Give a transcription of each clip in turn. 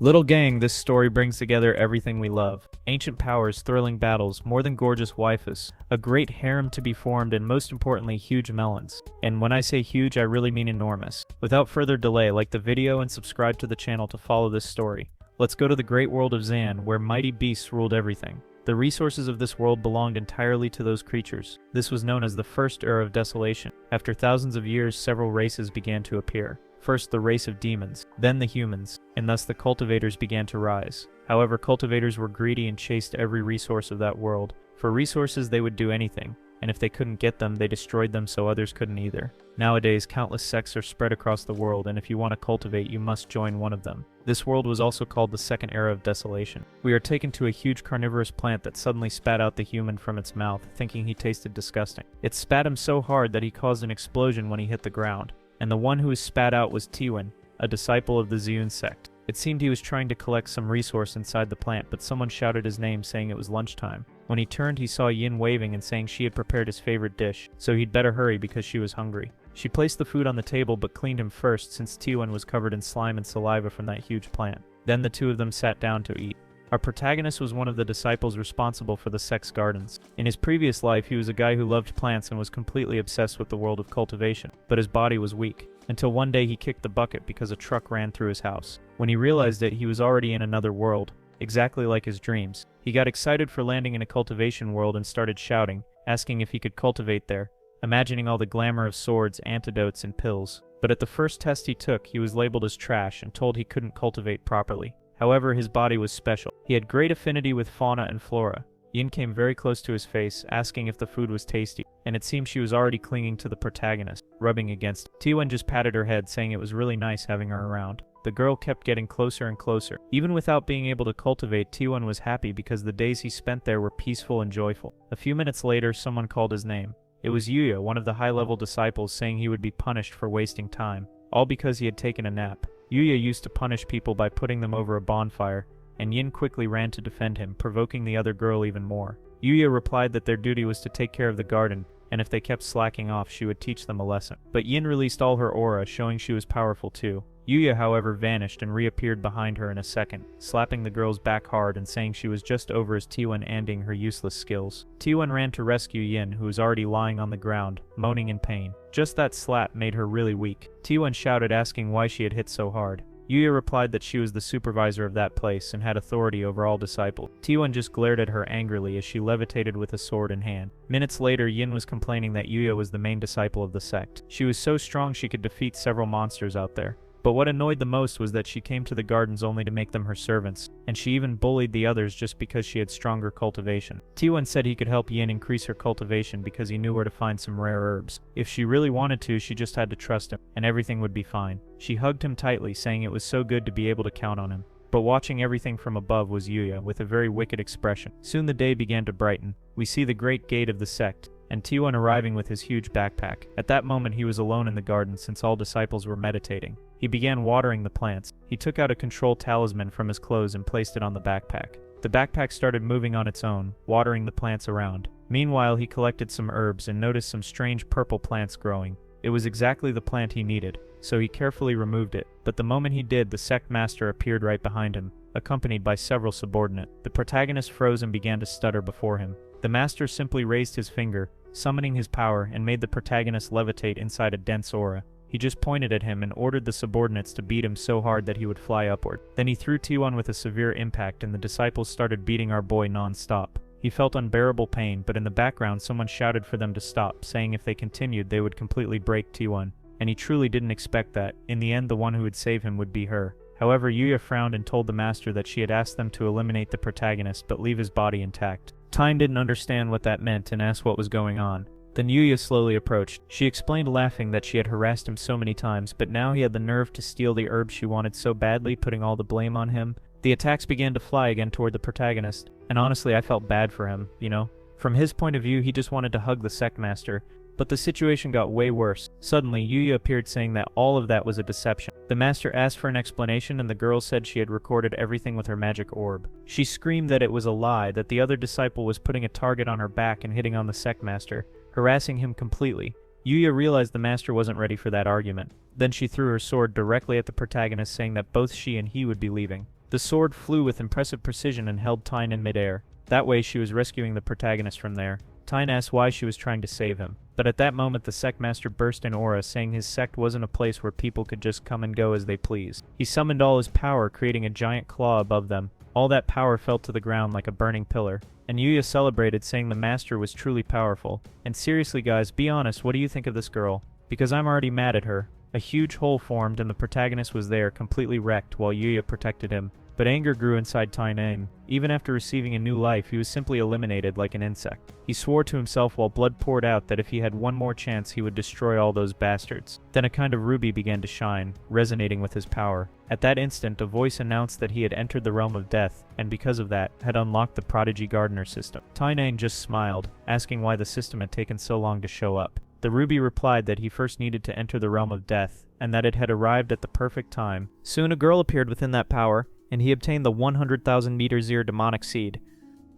Little gang, this story brings together everything we love. Ancient powers, thrilling battles, more than gorgeous waifus, a great harem to be formed, and most importantly, huge melons. And when I say huge, I really mean enormous. Without further delay, like the video and subscribe to the channel to follow this story. Let's go to the great world of Zan, where mighty beasts ruled everything. The resources of this world belonged entirely to those creatures. This was known as the First Era of Desolation. After thousands of years, several races began to appear. First the race of demons, then the humans, and thus the cultivators began to rise. However, cultivators were greedy and chased every resource of that world. For resources they would do anything, and if they couldn't get them, they destroyed them so others couldn't either. Nowadays, countless sects are spread across the world, and if you want to cultivate, you must join one of them. This world was also called the Second Era of Desolation. We are taken to a huge carnivorous plant that suddenly spat out the human from its mouth, thinking he tasted disgusting. It spat him so hard that he caused an explosion when he hit the ground. And the one who was spat out was Tiwin, a disciple of the Ziyun sect. It seemed he was trying to collect some resource inside the plant, but someone shouted his name saying it was lunchtime. When he turned, he saw Yin waving and saying she had prepared his favorite dish, so he'd better hurry because she was hungry. She placed the food on the table but cleaned him first since Tiwin was covered in slime and saliva from that huge plant. Then the two of them sat down to eat. Our protagonist was one of the disciples responsible for the sect's gardens. In his previous life, he was a guy who loved plants and was completely obsessed with the world of cultivation, but his body was weak. Until one day he kicked the bucket because a truck ran through his house. When he realized it, he was already in another world, exactly like his dreams. He got excited for landing in a cultivation world and started shouting, asking if he could cultivate there, imagining all the glamour of swords, antidotes, and pills. But at the first test he took, he was labeled as trash and told he couldn't cultivate properly. However, his body was special. He had great affinity with fauna and flora. Yin came very close to his face, asking if the food was tasty, and it seemed she was already clinging to the protagonist, rubbing against it. Tiwin just patted her head, saying it was really nice having her around. The girl kept getting closer and closer. Even without being able to cultivate, Tiwin was happy because the days he spent there were peaceful and joyful. A few minutes later, someone called his name. It was Yuya, one of the high-level disciples, saying he would be punished for wasting time, all because he had taken a nap. Yuya used to punish people by putting them over a bonfire, and Yin quickly ran to defend him, provoking the other girl even more. Yuya replied that their duty was to take care of the garden, and if they kept slacking off, she would teach them a lesson. But Yin released all her aura, showing she was powerful too. Yuya, however, vanished and reappeared behind her in a second, slapping the girl's back hard and saying she was just over as Tiwin ending her useless skills. Tiwin ran to rescue Yin, who was already lying on the ground, moaning in pain. Just that slap made her really weak. Tiwin shouted, asking why she had hit so hard. Yuya replied that she was the supervisor of that place and had authority over all disciples. Tiwin just glared at her angrily as she levitated with a sword in hand. Minutes later, Yin was complaining that Yuya was the main disciple of the sect. She was so strong she could defeat several monsters out there. But what annoyed the most was that she came to the gardens only to make them her servants, and she even bullied the others just because she had stronger cultivation. Tiwin said he could help Yin increase her cultivation because he knew where to find some rare herbs. If she really wanted to, she just had to trust him, and everything would be fine. She hugged him tightly, saying it was so good to be able to count on him. But watching everything from above was Yuya, with a very wicked expression. Soon the day began to brighten. We see the great gate of the sect, and Tiwin arriving with his huge backpack. At that moment he was alone in the garden since all disciples were meditating. He began watering the plants. He took out a control talisman from his clothes and placed it on the backpack. The backpack started moving on its own, watering the plants around. Meanwhile, he collected some herbs and noticed some strange purple plants growing. It was exactly the plant he needed, so he carefully removed it. But the moment he did, the sect master appeared right behind him, accompanied by several subordinates. The protagonist froze and began to stutter before him. The master simply raised his finger, summoning his power, and made the protagonist levitate inside a dense aura. He just pointed at him and ordered the subordinates to beat him so hard that he would fly upward. Then he threw Tiwon with a severe impact and the disciples started beating our boy non-stop. He felt unbearable pain, but in the background someone shouted for them to stop, saying if they continued they would completely break Tiwon. And he truly didn't expect that. In the end, the one who would save him would be her. However, Yuya frowned and told the master that she had asked them to eliminate the protagonist but leave his body intact. Time didn't understand what that meant and asked what was going on. Then Yuya slowly approached. She explained, laughing, that she had harassed him so many times, but now he had the nerve to steal the herb she wanted so badly, putting all the blame on him. The attacks began to fly again toward the protagonist, and honestly I felt bad for him, you know? From his point of view, he just wanted to hug the sect master. But the situation got way worse. Suddenly, Yuya appeared saying that all of that was a deception. The master asked for an explanation and the girl said she had recorded everything with her magic orb. She screamed that it was a lie, that the other disciple was putting a target on her back and hitting on the sect master, harassing him completely. Yuya realized the master wasn't ready for that argument. Then she threw her sword directly at the protagonist, saying that both she and he would be leaving. The sword flew with impressive precision and held Tyne in midair. That way she was rescuing the protagonist from there. Tyne asked why she was trying to save him. But at that moment the sect master burst in aura, saying his sect wasn't a place where people could just come and go as they pleased. He summoned all his power, creating a giant claw above them. All that power fell to the ground like a burning pillar. And Yuya celebrated, saying the master was truly powerful. And seriously guys, be honest, what do you think of this girl? Because I'm already mad at her. A huge hole formed and the protagonist was there, completely wrecked, while Yuya protected him. But anger grew inside Tyne. Even after receiving a new life, he was simply eliminated like an insect. He swore to himself while blood poured out that if he had one more chance he would destroy all those bastards. Then a kind of ruby began to shine, resonating with his power. At that instant, a voice announced that he had entered the realm of death, and because of that, had unlocked the Prodigy Gardener system. Tyne just smiled, asking why the system had taken so long to show up. The ruby replied that he first needed to enter the realm of death, and that it had arrived at the perfect time. Soon a girl appeared within that power, and he obtained the 100,000 meter Zir demonic seed.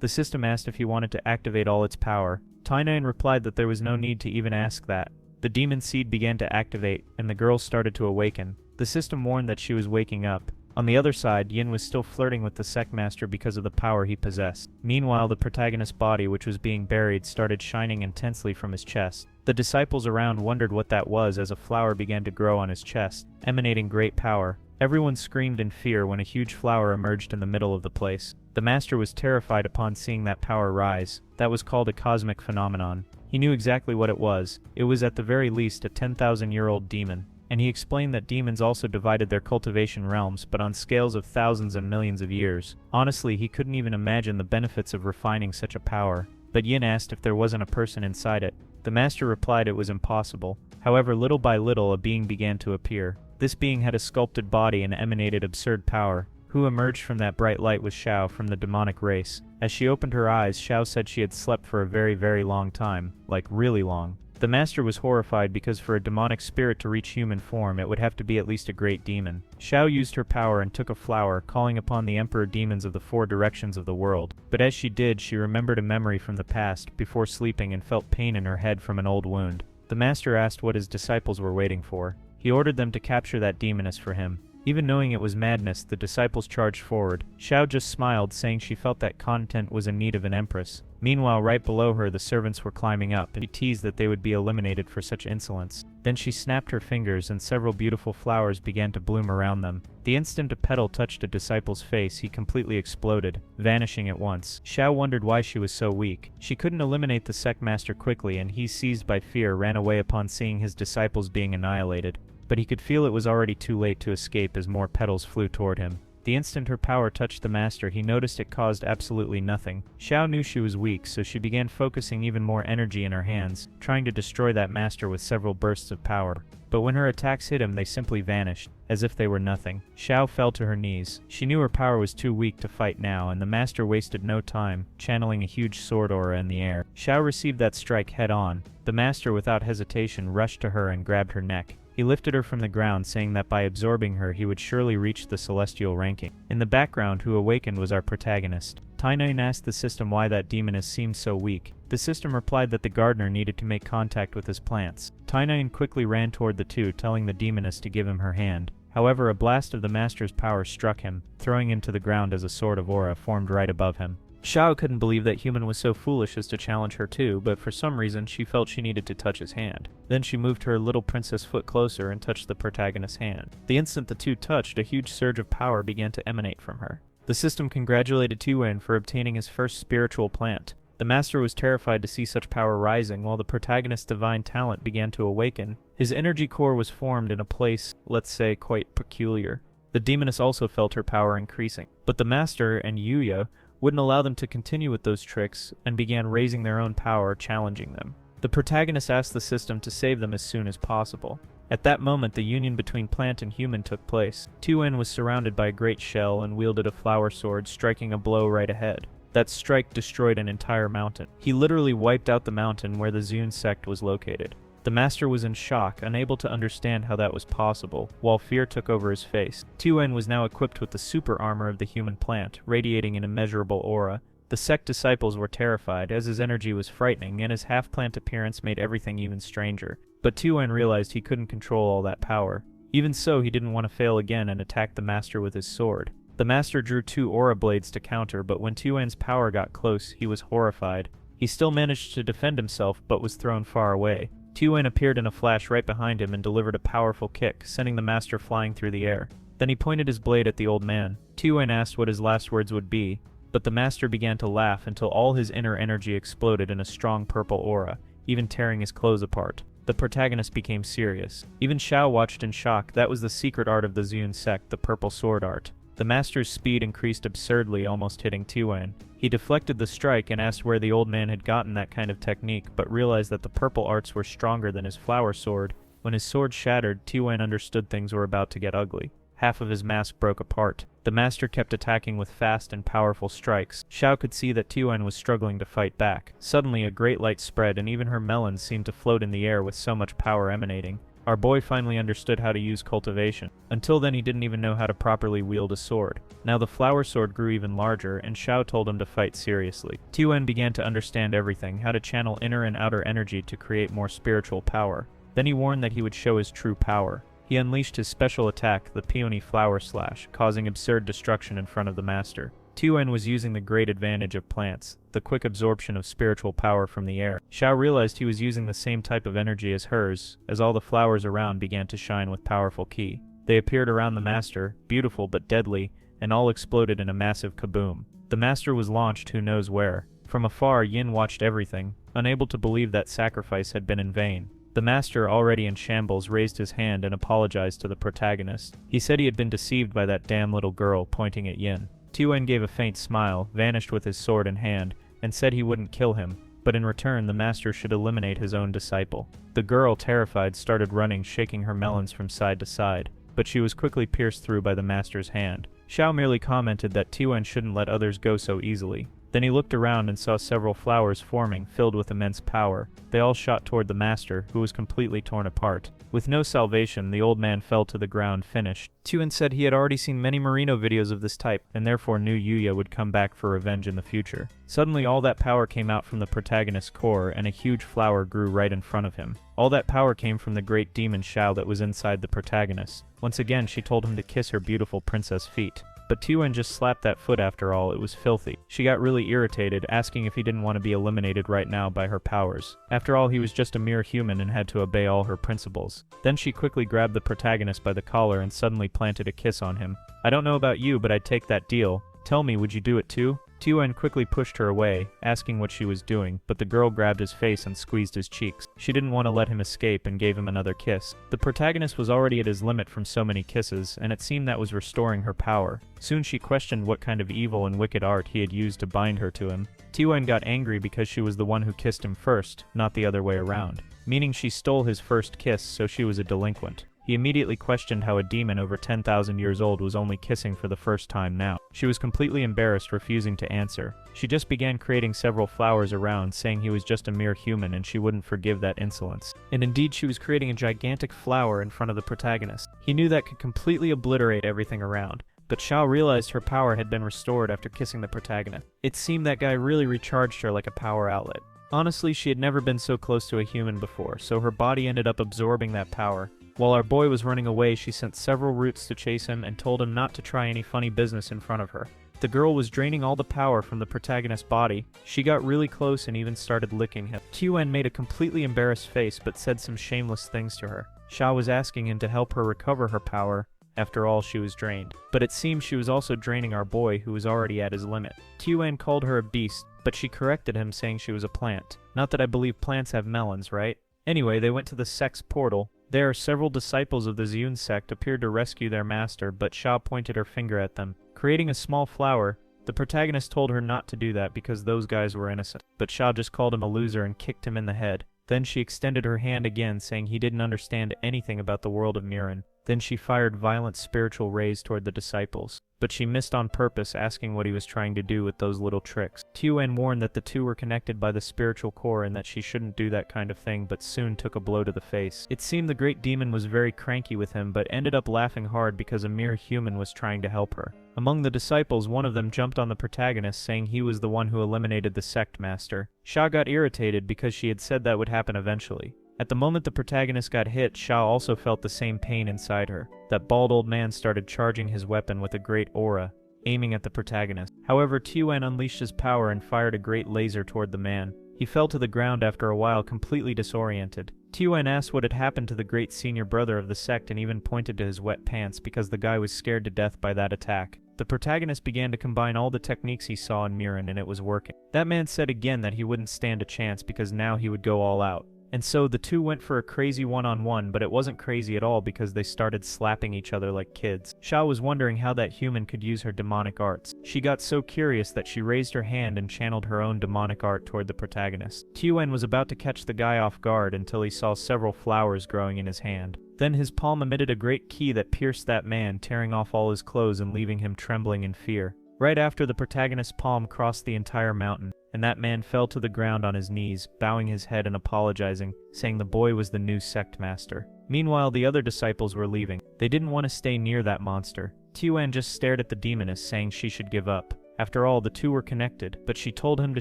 The system asked if he wanted to activate all its power. Tyne replied that there was no need to even ask that. The demon seed began to activate, and the girl started to awaken. The system warned that she was waking up. On the other side, Yin was still flirting with the sect master because of the power he possessed. Meanwhile, the protagonist's body, which was being buried, started shining intensely from his chest. The disciples around wondered what that was as a flower began to grow on his chest, emanating great power. Everyone screamed in fear when a huge flower emerged in the middle of the place. The master was terrified upon seeing that power rise. That was called a cosmic phenomenon. He knew exactly what it was. It was at the very least a 10,000-year-old demon. And he explained that demons also divided their cultivation realms, but on scales of thousands and millions of years. Honestly, he couldn't even imagine the benefits of refining such a power. But Yin asked if there wasn't a person inside it. The master replied it was impossible. However, little by little a being began to appear. This being had a sculpted body and emanated absurd power. Who emerged from that bright light was Xiao from the demonic race. As she opened her eyes, Xiao said she had slept for a very, very long time. Like, really long. The master was horrified because for a demonic spirit to reach human form, it would have to be at least a great demon. Xiao used her power and took a flower, calling upon the emperor demons of the 4 directions of the world. But as she did, she remembered a memory from the past, before sleeping, and felt pain in her head from an old wound. The master asked what his disciples were waiting for. He ordered them to capture that demoness for him. Even knowing it was madness, the disciples charged forward. Xiao just smiled, saying she felt that content was in need of an empress. Meanwhile, right below her, the servants were climbing up, and she teased that they would be eliminated for such insolence. Then she snapped her fingers, and several beautiful flowers began to bloom around them. The instant a petal touched a disciple's face, he completely exploded, vanishing at once. Xiao wondered why she was so weak. She couldn't eliminate the sect master quickly, and he, seized by fear, ran away upon seeing his disciples being annihilated. But he could feel it was already too late to escape as more petals flew toward him. The instant her power touched the master, he noticed it caused absolutely nothing. Xiao knew she was weak, so she began focusing even more energy in her hands, trying to destroy that master with several bursts of power. But when her attacks hit him, they simply vanished, as if they were nothing. Xiao fell to her knees. She knew her power was too weak to fight now, and the master wasted no time, channeling a huge sword aura in the air. Xiao received that strike head-on. The master, without hesitation, rushed to her and grabbed her neck. He lifted her from the ground, saying that by absorbing her he would surely reach the celestial ranking. In the background, who awakened was our protagonist. Tyne asked the system why that demoness seemed so weak. The system replied that the gardener needed to make contact with his plants. Tyne quickly ran toward the two, telling the demoness to give him her hand. However, a blast of the master's power struck him, throwing him to the ground as a sword of aura formed right above him. Xiao couldn't believe that human was so foolish as to challenge her too, but for some reason she felt she needed to touch his hand. Then she moved her little princess foot closer and touched the protagonist's hand. The instant the two touched, a huge surge of power began to emanate from her. The system congratulated Tuwen for obtaining his first spiritual plant. The master was terrified to see such power rising, while the protagonist's divine talent began to awaken. His energy core was formed in a place, let's say, quite peculiar. The demoness also felt her power increasing. But the master and Yuya wouldn't allow them to continue with those tricks, and began raising their own power, challenging them. The protagonist asked the system to save them as soon as possible. At that moment, the union between plant and human took place. Tuwen was surrounded by a great shell and wielded a flower sword, striking a blow right ahead. That strike destroyed an entire mountain. He literally wiped out the mountain where the Zun sect was located. The master was in shock, unable to understand how that was possible, while fear took over his face. Tuwen was now equipped with the super armor of the human plant, radiating an immeasurable aura. The sect disciples were terrified, as his energy was frightening, and his half-plant appearance made everything even stranger. But Tuwen realized he couldn't control all that power. Even so, he didn't want to fail again and attack the master with his sword. The master drew 2 aura blades to counter, but when Tuan's power got close, he was horrified. He still managed to defend himself, but was thrown far away. Tuan appeared in a flash right behind him and delivered a powerful kick, sending the master flying through the air. Then he pointed his blade at the old man. Tuan asked what his last words would be, but the master began to laugh until all his inner energy exploded in a strong purple aura, even tearing his clothes apart. The protagonist became serious. Even Xiao watched in shock. That was the secret art of the Zun sect, the purple sword art. The master's speed increased absurdly, almost hitting Tuan. He deflected the strike and asked where the old man had gotten that kind of technique, but realized that the purple arts were stronger than his flower sword. When his sword shattered, Tuan understood things were about to get ugly. Half of his mask broke apart. The master kept attacking with fast and powerful strikes. Xiao could see that Tuan was struggling to fight back. Suddenly a great light spread, and even her melons seemed to float in the air with so much power emanating. Our boy finally understood how to use cultivation. Until then he didn't even know how to properly wield a sword. Now the flower sword grew even larger, and Xiao told him to fight seriously. Tuan began to understand everything, how to channel inner and outer energy to create more spiritual power. Then he warned that he would show his true power. He unleashed his special attack, the Peony Flower Slash, causing absurd destruction in front of the master. Tuan was using the great advantage of plants, the quick absorption of spiritual power from the air. Xiao realized he was using the same type of energy as hers, as all the flowers around began to shine with powerful ki. They appeared around the master, beautiful but deadly, and all exploded in a massive kaboom. The master was launched who knows where. From afar, Yin watched everything, unable to believe that sacrifice had been in vain. The master, already in shambles, raised his hand and apologized to the protagonist. He said he had been deceived by that damn little girl, pointing at Yin. Tuan gave a faint smile, vanished with his sword in hand, and said he wouldn't kill him, but in return the master should eliminate his own disciple. The girl, terrified, started running, shaking her melons from side to side, but she was quickly pierced through by the master's hand. Xiao merely commented that Tuan shouldn't let others go so easily. Then he looked around and saw several flowers forming, filled with immense power. They all shot toward the master, who was completely torn apart. With no salvation, the old man fell to the ground, finished. Tuan said he had already seen many Merino videos of this type, and therefore knew Yuya would come back for revenge in the future. Suddenly all that power came out from the protagonist's core, and a huge flower grew right in front of him. All that power came from the great demon Xiao that was inside the protagonist. Once again, she told him to kiss her beautiful princess feet. But Tuan just slapped that foot after all, it was filthy. She got really irritated, asking if he didn't want to be eliminated right now by her powers. After all, he was just a mere human and had to obey all her principles. Then she quickly grabbed the protagonist by the collar and suddenly planted a kiss on him. I don't know about you, but I'd take that deal. Tell me, would you do it too? Tuan quickly pushed her away, asking what she was doing, but the girl grabbed his face and squeezed his cheeks. She didn't want to let him escape and gave him another kiss. The protagonist was already at his limit from so many kisses, and it seemed that was restoring her power. Soon she questioned what kind of evil and wicked art he had used to bind her to him. Tuan got angry because she was the one who kissed him first, not the other way around, meaning she stole his first kiss, so she was a delinquent. He immediately questioned how a demon over 10,000 years old was only kissing for the first time now. She was completely embarrassed, refusing to answer. She just began creating several flowers around, saying he was just a mere human and she wouldn't forgive that insolence. And indeed, she was creating a gigantic flower in front of the protagonist. He knew that could completely obliterate everything around. But Xiao realized her power had been restored after kissing the protagonist. It seemed that guy really recharged her like a power outlet. Honestly, she had never been so close to a human before, so her body ended up absorbing that power. While our boy was running away, she sent several roots to chase him and told him not to try any funny business in front of her. The girl was draining all the power from the protagonist's body. She got really close and even started licking him. Tuan made a completely embarrassed face but said some shameless things to her. Xiao was asking him to help her recover her power. After all, she was drained. But it seems she was also draining our boy, who was already at his limit. Tuan called her a beast, but she corrected him, saying she was a plant. Not that I believe plants have melons, right? Anyway, they went to the sect's portal. There, several disciples of the Zun sect appeared to rescue their master, but Xiao pointed her finger at them. Creating a small flower, the protagonist told her not to do that because those guys were innocent. But Xiao just called him a loser and kicked him in the head. Then she extended her hand again, saying he didn't understand anything about the world of Murin. Then she fired violent spiritual rays toward the disciples. But she missed on purpose, asking what he was trying to do with those little tricks. Tuan warned that the two were connected by the spiritual core and that she shouldn't do that kind of thing, but soon took a blow to the face. It seemed the great demon was very cranky with him, but ended up laughing hard because a mere human was trying to help her. Among the disciples, one of them jumped on the protagonist, saying he was the one who eliminated the sect master. Xiao got irritated because she had said that would happen eventually. At the moment the protagonist got hit, Xiao also felt the same pain inside her. That bald old man started charging his weapon with a great aura. aiming at the protagonist. However, Tuen unleashed his power and fired a great laser toward the man. He fell to the ground after a while, completely disoriented. Tuen asked what had happened to the great senior brother of the sect and even pointed to his wet pants because the guy was scared to death by that attack. The protagonist began to combine all the techniques he saw in Miran, and it was working. That man said again that he wouldn't stand a chance because now he would go all out. And so the two went for a crazy one-on-one, but it wasn't crazy at all because they started slapping each other like kids. Xiao was wondering how that human could use her demonic arts. She got so curious that she raised her hand and channeled her own demonic art toward the protagonist. Tuen was about to catch the guy off guard until he saw several flowers growing in his hand. Then his palm emitted a great key that pierced that man, tearing off all his clothes and leaving him trembling in fear. Right after, the protagonist's palm crossed the entire mountain, and that man fell to the ground on his knees, bowing his head and apologizing, saying the boy was the new sect master. Meanwhile, the other disciples were leaving. They didn't want to stay near that monster. Tuen just stared at the demoness, saying she should give up. After all, the two were connected, but she told him to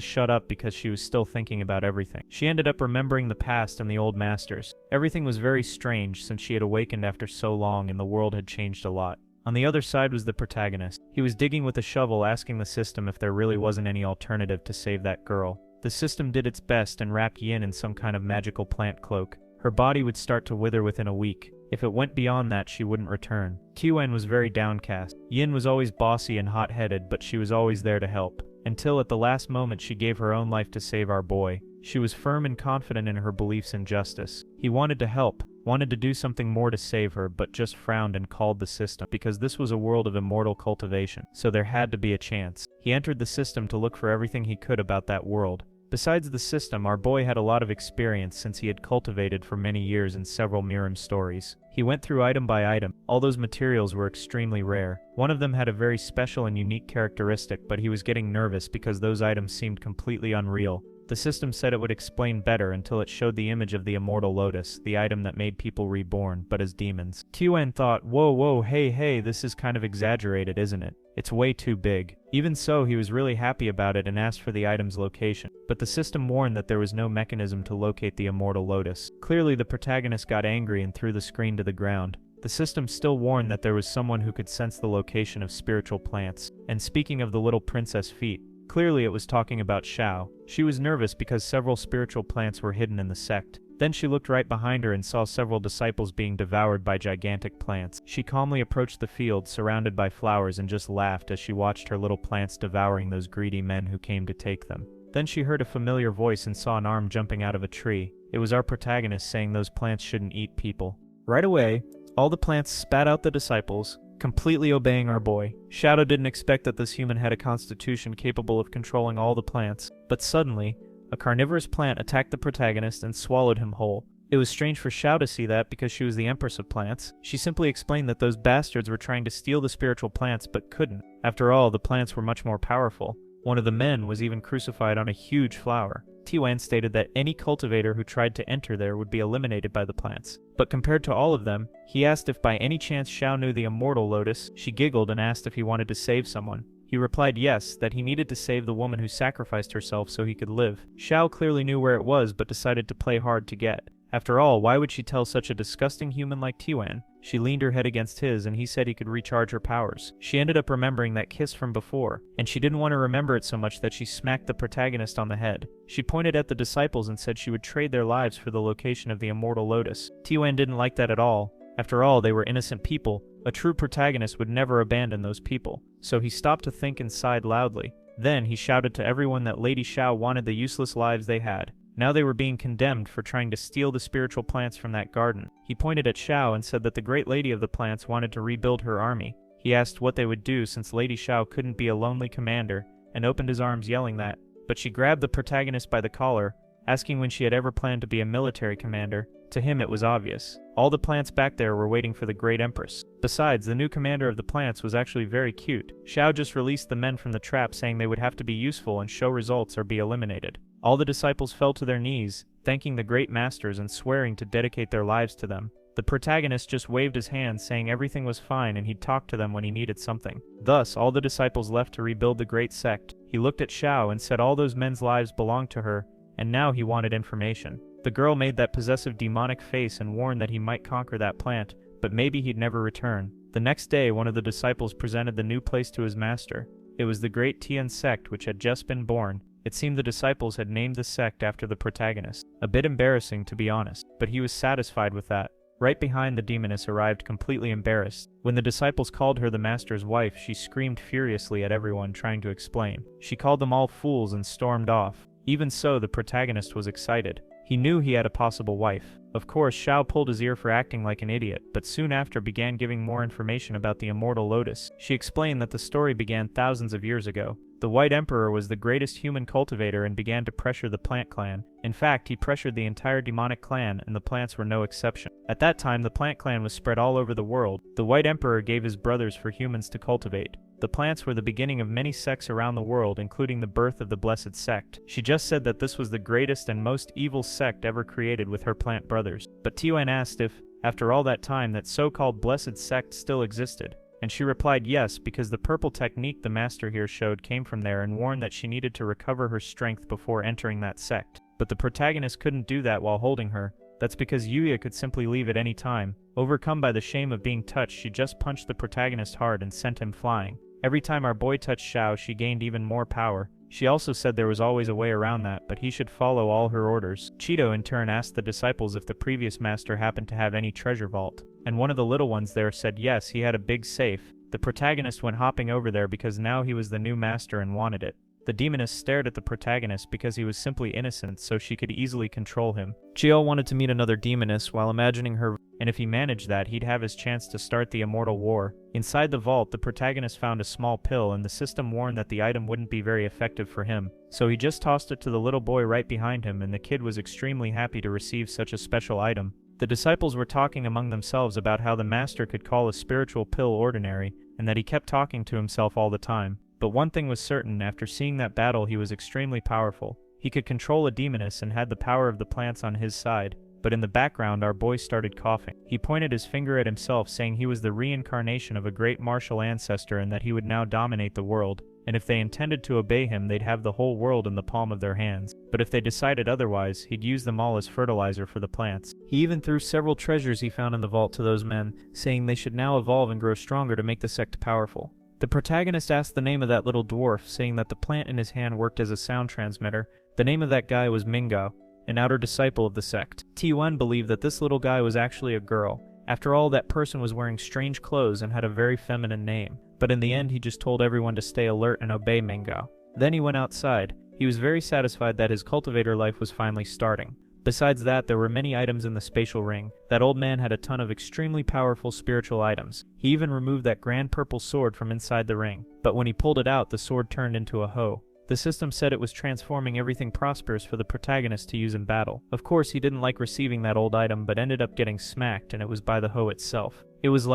shut up because she was still thinking about everything. She ended up remembering the past and the old masters. Everything was very strange since she had awakened after so long and the world had changed a lot. On the other side was the protagonist. He was digging with a shovel, asking the system if there really wasn't any alternative to save that girl. The system did its best and wrapped Yin in some kind of magical plant cloak. Her body would start to wither within a week. If it went beyond that, she wouldn't return. Tuen was very downcast. Yin was always bossy and hot-headed, but she was always there to help. Until at the last moment she gave her own life to save our boy. She was firm and confident in her beliefs in justice. He wanted to help, wanted to do something more to save her, but just frowned and called the system, because this was a world of immortal cultivation, so there had to be a chance. He entered the system to look for everything he could about that world. Besides the system, our boy had a lot of experience since he had cultivated for many years in several Miram stories. He went through item by item. All those materials were extremely rare. One of them had a very special and unique characteristic, but he was getting nervous because those items seemed completely unreal. The system said it would explain better until it showed the image of the immortal lotus, the item that made people reborn, but as demons. Tuen thought, whoa, hey, this is kind of exaggerated, isn't it? It's way too big. Even so, he was really happy about it and asked for the item's location. But the system warned that there was no mechanism to locate the immortal lotus. Clearly, the protagonist got angry and threw the screen to the ground. The system still warned that there was someone who could sense the location of spiritual plants. And speaking of the little princess feet, clearly it was talking about Xiao. She was nervous because several spiritual plants were hidden in the sect. Then she looked right behind her and saw several disciples being devoured by gigantic plants. She calmly approached the field, surrounded by flowers, and just laughed as she watched her little plants devouring those greedy men who came to take them. Then she heard a familiar voice and saw an arm jumping out of a tree. It was our protagonist saying those plants shouldn't eat people. Right away, all the plants spat out the disciples, completely obeying our boy. Shadow didn't expect that this human had a constitution capable of controlling all the plants, but suddenly, a carnivorous plant attacked the protagonist and swallowed him whole. It was strange for Xiao to see that because she was the empress of plants. She simply explained that those bastards were trying to steal the spiritual plants but couldn't. After all, the plants were much more powerful. One of the men was even crucified on a huge flower. Tuen stated that any cultivator who tried to enter there would be eliminated by the plants. But compared to all of them, he asked if by any chance Xiao knew the immortal lotus. She giggled and asked if he wanted to save someone. He replied yes, that he needed to save the woman who sacrificed herself so he could live. Xiao clearly knew where it was but decided to play hard to get. After all, why would she tell such a disgusting human like Tuen? She leaned her head against his and he said he could recharge her powers. She ended up remembering that kiss from before, and she didn't want to remember it so much that she smacked the protagonist on the head. She pointed at the disciples and said she would trade their lives for the location of the immortal lotus. Tuen didn't like that at all. After all, they were innocent people. A true protagonist would never abandon those people. So he stopped to think and sighed loudly. Then he shouted to everyone that Lady Xiao wanted the useless lives they had. Now they were being condemned for trying to steal the spiritual plants from that garden. He pointed at Xiao and said that the great lady of the plants wanted to rebuild her army. He asked what they would do since Lady Xiao couldn't be a lonely commander, and opened his arms yelling that. But she grabbed the protagonist by the collar, asking when she had ever planned to be a military commander. To him it was obvious. All the plants back there were waiting for the great empress. Besides, the new commander of the plants was actually very cute. Xiao just released the men from the trap, saying they would have to be useful and show results or be eliminated. All the disciples fell to their knees, thanking the great masters and swearing to dedicate their lives to them. The protagonist just waved his hand, saying everything was fine and he'd talk to them when he needed something. Thus, all the disciples left to rebuild the great sect. He looked at Xiao and said all those men's lives belonged to her, and now he wanted information. The girl made that possessive demonic face and warned that he might conquer that plant, but maybe he'd never return. The next day, one of the disciples presented the new place to his master. It was the Great Tian sect which had just been born. It seemed the disciples had named the sect after the protagonist. A bit embarrassing, to be honest, but he was satisfied with that. Right behind the demoness arrived, completely embarrassed. When the disciples called her the master's wife, she screamed furiously at everyone, trying to explain. She called them all fools and stormed off. Even so, the protagonist was excited. He knew he had a possible wife. Of course, Shao pulled his ear for acting like an idiot, but soon after began giving more information about the immortal lotus. She explained that the story began thousands of years ago. The White Emperor was the greatest human cultivator and began to pressure the plant clan. In fact, he pressured the entire demonic clan, and the plants were no exception. At that time, the plant clan was spread all over the world. The White Emperor gave his brothers for humans to cultivate. The plants were the beginning of many sects around the world, including the birth of the Blessed Sect. She just said that this was the greatest and most evil sect ever created with her plant brothers. But Tian asked if, after all that time, that so-called Blessed Sect still existed. And she replied yes, because the purple technique the master here showed came from there, and warned that she needed to recover her strength before entering that sect. But the protagonist couldn't do that while holding her. That's because Yuya could simply leave at any time. Overcome by the shame of being touched, she just punched the protagonist hard and sent him flying. Every time our boy touched Shao, she gained even more power. She also said there was always a way around that, but he should follow all her orders. Cheeto in turn asked the disciples if the previous master happened to have any treasure vault, and one of the little ones there said yes, he had a big safe. The protagonist went hopping over there because now he was the new master and wanted it. The demoness stared at the protagonist because he was simply innocent, so she could easily control him. Jiao wanted to meet another demoness while imagining her, and if he managed that, he'd have his chance to start the immortal war. Inside the vault, the protagonist found a small pill, and the system warned that the item wouldn't be very effective for him. So he just tossed it to the little boy right behind him, and the kid was extremely happy to receive such a special item. The disciples were talking among themselves about how the master could call a spiritual pill ordinary, and that he kept talking to himself all the time. But one thing was certain, after seeing that battle he was extremely powerful. He could control a demoness and had the power of the plants on his side. But in the background our boy started coughing. He pointed his finger at himself, saying he was the reincarnation of a great martial ancestor and that he would now dominate the world. And if they intended to obey him, they'd have the whole world in the palm of their hands. But if they decided otherwise, he'd use them all as fertilizer for the plants. He even threw several treasures he found in the vault to those men, saying they should now evolve and grow stronger to make the sect powerful. The protagonist asked the name of that little dwarf, saying that the plant in his hand worked as a sound transmitter. The name of that guy was Mingo, an outer disciple of the sect. T1 believed that this little guy was actually a girl. After all, that person was wearing strange clothes and had a very feminine name. But in the end, he just told everyone to stay alert and obey Mingo. Then he went outside. He was very satisfied that his cultivator life was finally starting. Besides that, there were many items in the spatial ring. That old man had a ton of extremely powerful spiritual items. He even removed that grand purple sword from inside the ring. But when he pulled it out, the sword turned into a hoe. The system said it was transforming everything prosperous for the protagonist to use in battle. Of course, he didn't like receiving that old item, but ended up getting smacked, and it was by the hoe itself. It was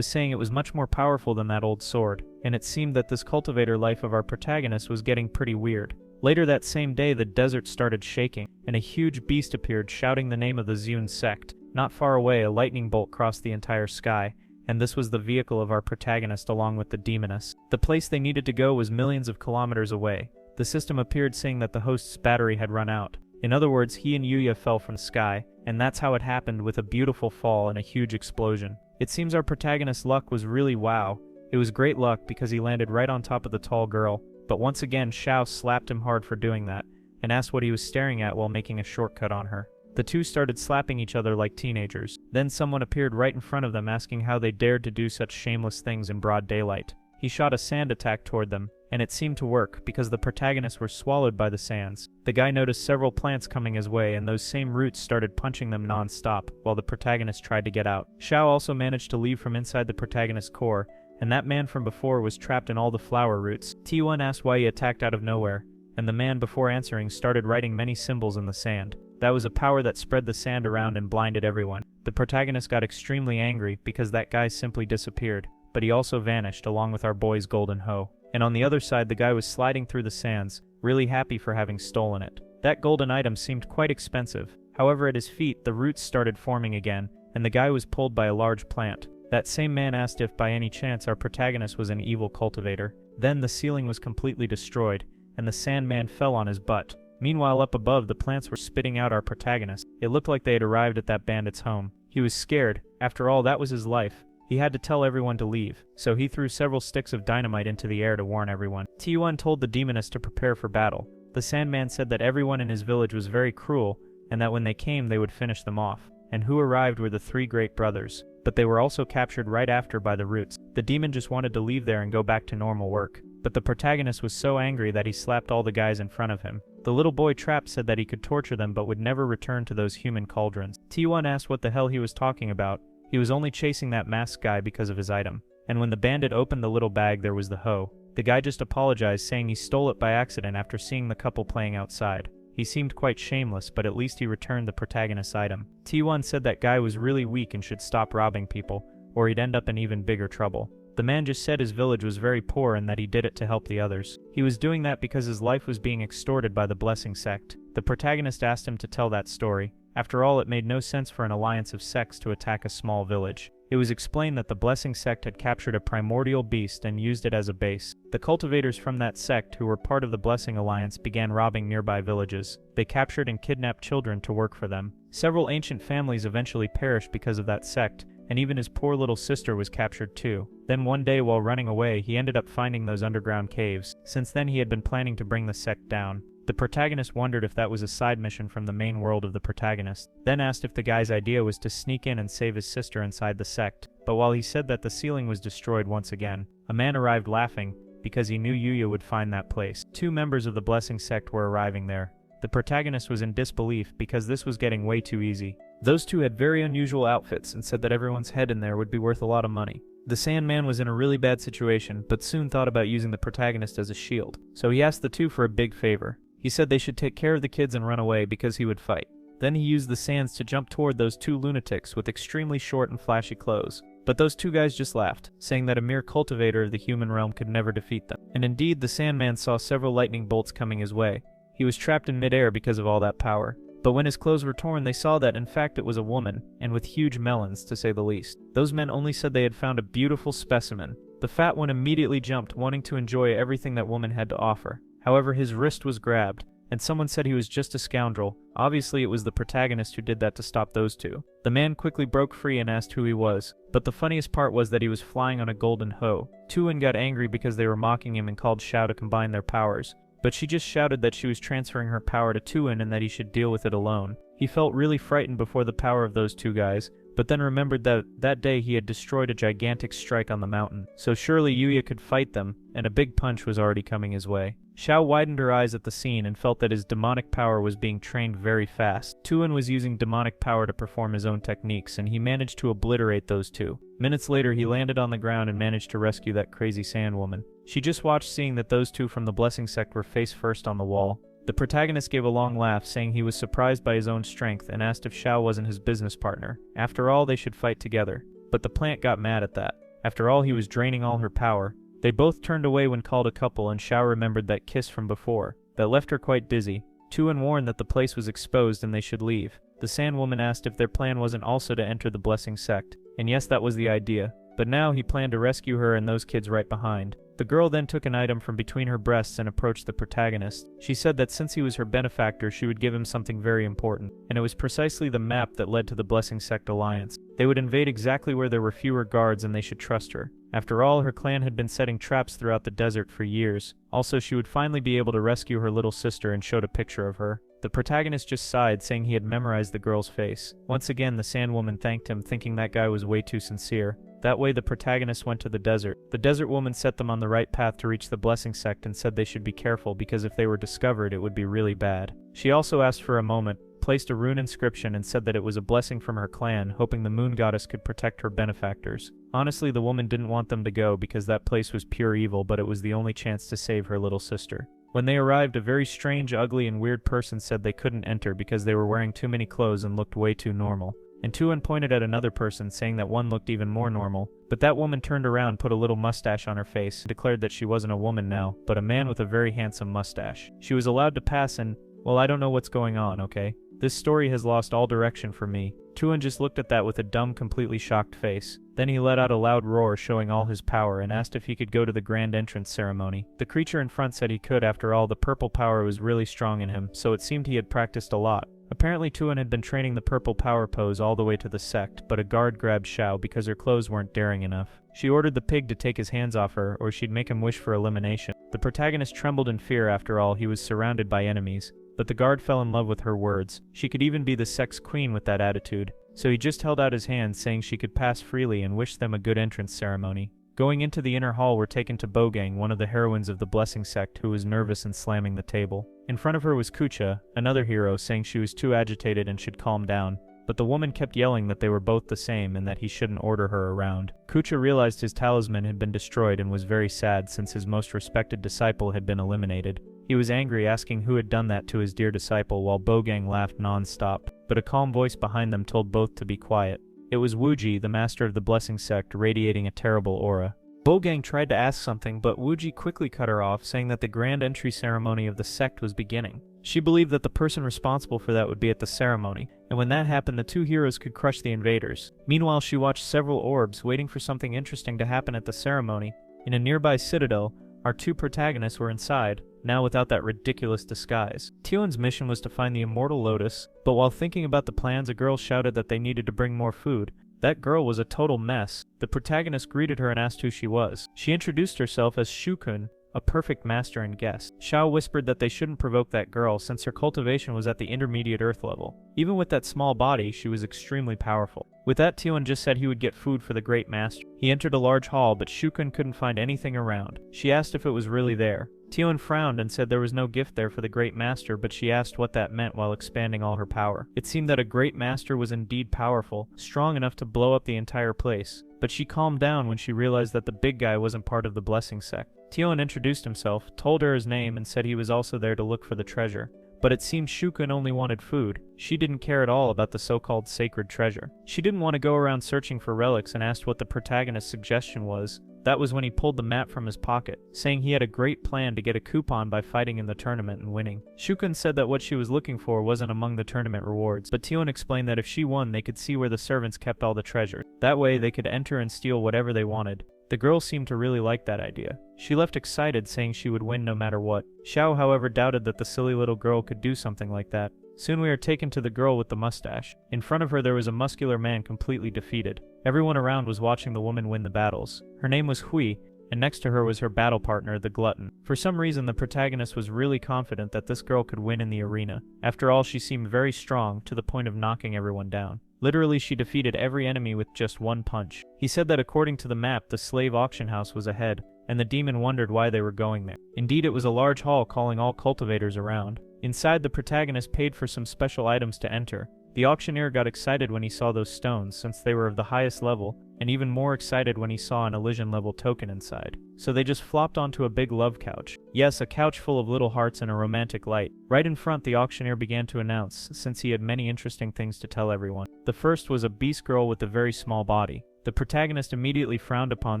saying it was much more powerful than that old sword, and it seemed that this cultivator life of our protagonist was getting pretty weird. Later that same day, the desert started shaking, and a huge beast appeared shouting the name of the Zune sect. Not far away, a lightning bolt crossed the entire sky, and this was the vehicle of our protagonist along with the demoness. The place they needed to go was millions of kilometers away. The system appeared saying that the host's battery had run out. In other words, he and Yuya fell from the sky, and that's how it happened, with a beautiful fall and a huge explosion. It seems our protagonist's luck was really wow. It was great luck because he landed right on top of the tall girl. But once again, Shao slapped him hard for doing that, and asked what he was staring at while making a shortcut on her. The two started slapping each other like teenagers. Then someone appeared right in front of them, asking how they dared to do such shameless things in broad daylight. He shot a sand attack toward them, and it seemed to work, because the protagonists were swallowed by the sands. The guy noticed several plants coming his way, and those same roots started punching them non-stop, while the protagonist tried to get out. Shao also managed to leave from inside the protagonist's core, and that man from before was trapped in all the flower roots. T1 asked why he attacked out of nowhere, and the man before answering started writing many symbols in the sand. That was a power that spread the sand around and blinded everyone. The protagonist got extremely angry because that guy simply disappeared, but he also vanished along with our boy's golden hoe. And on the other side, the guy was sliding through the sands, really happy for having stolen it. That golden item seemed quite expensive. However, at his feet, the roots started forming again, and the guy was pulled by a large plant. That same man asked if by any chance our protagonist was an evil cultivator. Then the ceiling was completely destroyed, and the Sandman fell on his butt. Meanwhile, up above, the plants were spitting out our protagonist. It looked like they had arrived at that bandit's home. He was scared. After all, that was his life. He had to tell everyone to leave, so he threw several sticks of dynamite into the air to warn everyone. T1 told the demoness to prepare for battle. The Sandman said that everyone in his village was very cruel, and that when they came they would finish them off. And who arrived were the 3 great brothers, but they were also captured right after by the Roots. The demon just wanted to leave there and go back to normal work, but the protagonist was so angry that he slapped all the guys in front of him. The little boy trapped said that he could torture them but would never return to those human cauldrons. T1 asked what the hell he was talking about. He was only chasing that masked guy because of his item. And when the bandit opened the little bag, there was the hoe. The guy just apologized, saying he stole it by accident after seeing the couple playing outside. He seemed quite shameless, but at least he returned the protagonist's item. T1 said that guy was really weak and should stop robbing people, or he'd end up in even bigger trouble. The man just said his village was very poor and that he did it to help the others. He was doing that because his life was being extorted by the Blessing Sect. The protagonist asked him to tell that story. After all, it made no sense for an alliance of sects to attack a small village. It was explained that the Blessing Sect had captured a primordial beast and used it as a base. The cultivators from that sect, who were part of the Blessing Alliance, began robbing nearby villages. They captured and kidnapped children to work for them. Several ancient families eventually perished because of that sect, and even his poor little sister was captured too. Then one day while running away, he ended up finding those underground caves. Since then he had been planning to bring the sect down. The protagonist wondered if that was a side mission from the main world of the protagonist, then asked if the guy's idea was to sneak in and save his sister inside the sect. But while he said that, the ceiling was destroyed once again. A man arrived laughing, because he knew Yuya would find that place. 2 members of the Blessing Sect were arriving there. The protagonist was in disbelief because this was getting way too easy. Those 2 had very unusual outfits and said that everyone's head in there would be worth a lot of money. The Sandman was in a really bad situation, but soon thought about using the protagonist as a shield. So he asked the 2 for a big favor. He said they should take care of the kids and run away because he would fight. Then he used the sands to jump toward those 2 lunatics with extremely short and flashy clothes. But those 2 guys just laughed, saying that a mere cultivator of the human realm could never defeat them. And indeed, the Sandman saw several lightning bolts coming his way. He was trapped in midair because of all that power. But when his clothes were torn, they saw that in fact it was a woman, and with huge melons, to say the least. Those men only said they had found a beautiful specimen. The fat one immediately jumped, wanting to enjoy everything that woman had to offer. However, his wrist was grabbed, and someone said he was just a scoundrel. Obviously it was the protagonist who did that to stop those 2. The man quickly broke free and asked who he was, but the funniest part was that he was flying on a golden hoe. Tuan got angry because they were mocking him and called Xiao to combine their powers, but she just shouted that she was transferring her power to Tuan and that he should deal with it alone. He felt really frightened before the power of those 2 guys, but then remembered that that day he had destroyed a gigantic strike on the mountain, so surely Yuya could fight them, and a big punch was already coming his way. Xiao widened her eyes at the scene and felt that his demonic power was being trained very fast. Tuan was using demonic power to perform his own techniques, and he managed to obliterate those 2. Minutes later, he landed on the ground and managed to rescue that crazy sand woman. She just watched, seeing that those 2 from the Blessing Sect were face first on the wall. The protagonist gave a long laugh, saying he was surprised by his own strength and asked if Xiao wasn't his business partner. After all, they should fight together. But the plant got mad at that. After all, he was draining all her power. They both turned away when called a couple, and Xiao remembered that kiss from before. That left her quite dizzy. Tuan warned that the place was exposed and they should leave. The Sand Woman asked if their plan wasn't also to enter the Blessing Sect. And yes, that was the idea. But now he planned to rescue her and those kids right behind. The girl then took an item from between her breasts and approached the protagonist. She said that since he was her benefactor, she would give him something very important, and it was precisely the map that led to the Blessing Sect Alliance. They would invade exactly where there were fewer guards, and they should trust her. After all, her clan had been setting traps throughout the desert for years. Also, she would finally be able to rescue her little sister, and showed a picture of her. The protagonist just sighed, saying he had memorized the girl's face. Once again, the Sand Woman thanked him, thinking that guy was way too sincere. That way, the protagonist went to the desert. The desert woman set them on the right path to reach the Blessing Sect and said they should be careful because if they were discovered, it would be really bad. She also asked for a moment, placed a rune inscription, and said that it was a blessing from her clan, hoping the moon goddess could protect her benefactors. Honestly, the woman didn't want them to go because that place was pure evil, but it was the only chance to save her little sister. When they arrived, a very strange, ugly, and weird person said they couldn't enter because they were wearing too many clothes and looked way too normal. And Tuan pointed at another person, saying that one looked even more normal. But that woman turned around, put a little mustache on her face, and declared that she wasn't a woman now, but a man with a very handsome mustache. She was allowed to pass and, well, I don't know what's going on, okay? This story has lost all direction for me. Tuan just looked at that with a dumb, completely shocked face. Then he let out a loud roar, showing all his power, and asked if he could go to the grand entrance ceremony. The creature in front said he could. After all, the purple power was really strong in him, so it seemed he had practiced a lot. Apparently Tuan had been training the purple power pose all the way to the sect, but a guard grabbed Xiao because her clothes weren't daring enough. She ordered the pig to take his hands off her or she'd make him wish for elimination. The protagonist trembled in fear. After all, he was surrounded by enemies, but the guard fell in love with her words. She could even be the sect's queen with that attitude, so he just held out his hand saying she could pass freely and wished them a good entrance ceremony. Going into the inner hall were taken to Bogang, one of the heroines of the Blessing sect, who was nervous and slamming the table. In front of her was Kucha, another hero, saying she was too agitated and should calm down, but the woman kept yelling that they were both the same and that he shouldn't order her around. Kucha realized his talisman had been destroyed and was very sad since his most respected disciple had been eliminated. He was angry, asking who had done that to his dear disciple, while Bogang laughed non-stop, but a calm voice behind them told both to be quiet. It was Wuji, the master of the Blessing sect, radiating a terrible aura. Bogang tried to ask something, but Wuji quickly cut her off, saying that the grand entry ceremony of the sect was beginning. She believed that the person responsible for that would be at the ceremony, and when that happened, the two heroes could crush the invaders. Meanwhile, she watched several orbs, waiting for something interesting to happen at the ceremony. In a nearby citadel, our two protagonists were inside, now without that ridiculous disguise. Tuan's mission was to find the immortal lotus, but while thinking about the plans, a girl shouted that they needed to bring more food. That girl was a total mess. The protagonist greeted her and asked who she was. She introduced herself as Shukun, a perfect master and guest. Xiao whispered that they shouldn't provoke that girl since her cultivation was at the intermediate earth level. Even with that small body, she was extremely powerful. With that, Tuan just said he would get food for the great master. He entered a large hall, but Shukun couldn't find anything around. She asked if it was really there. Tuan frowned and said there was no gift there for the great master, but she asked what that meant while expanding all her power. It seemed that a great master was indeed powerful, strong enough to blow up the entire place. But she calmed down when she realized that the big guy wasn't part of the Blessing sect. Tuan introduced himself, told her his name, and said he was also there to look for the treasure. But it seemed Shukun only wanted food. She didn't care at all about the so-called sacred treasure. She didn't want to go around searching for relics and asked what the protagonist's suggestion was. That was when he pulled the map from his pocket, saying he had a great plan to get a coupon by fighting in the tournament and winning. Shukun said that what she was looking for wasn't among the tournament rewards, but Tuan explained that if she won, they could see where the servants kept all the treasure. That way, they could enter and steal whatever they wanted. The girl seemed to really like that idea. She left excited, saying she would win no matter what. Xiao, however, doubted that the silly little girl could do something like that. Soon we are taken to the girl with the mustache. In front of her there was a muscular man completely defeated. Everyone around was watching the woman win the battles. Her name was Hui, and next to her was her battle partner, the glutton. For some reason, the protagonist was really confident that this girl could win in the arena. After all, she seemed very strong, to the point of knocking everyone down. Literally, she defeated every enemy with just one punch. He said that according to the map, the slave auction house was ahead, and the demon wondered why they were going there. Indeed, it was a large hall calling all cultivators around. Inside, the protagonist paid for some special items to enter. The auctioneer got excited when he saw those stones, since they were of the highest level, and even more excited when he saw an Elysian level token inside. So they just flopped onto a big love couch. Yes, a couch full of little hearts and a romantic light. Right in front, the auctioneer began to announce, since he had many interesting things to tell everyone. The first was a beast girl with a very small body. The protagonist immediately frowned upon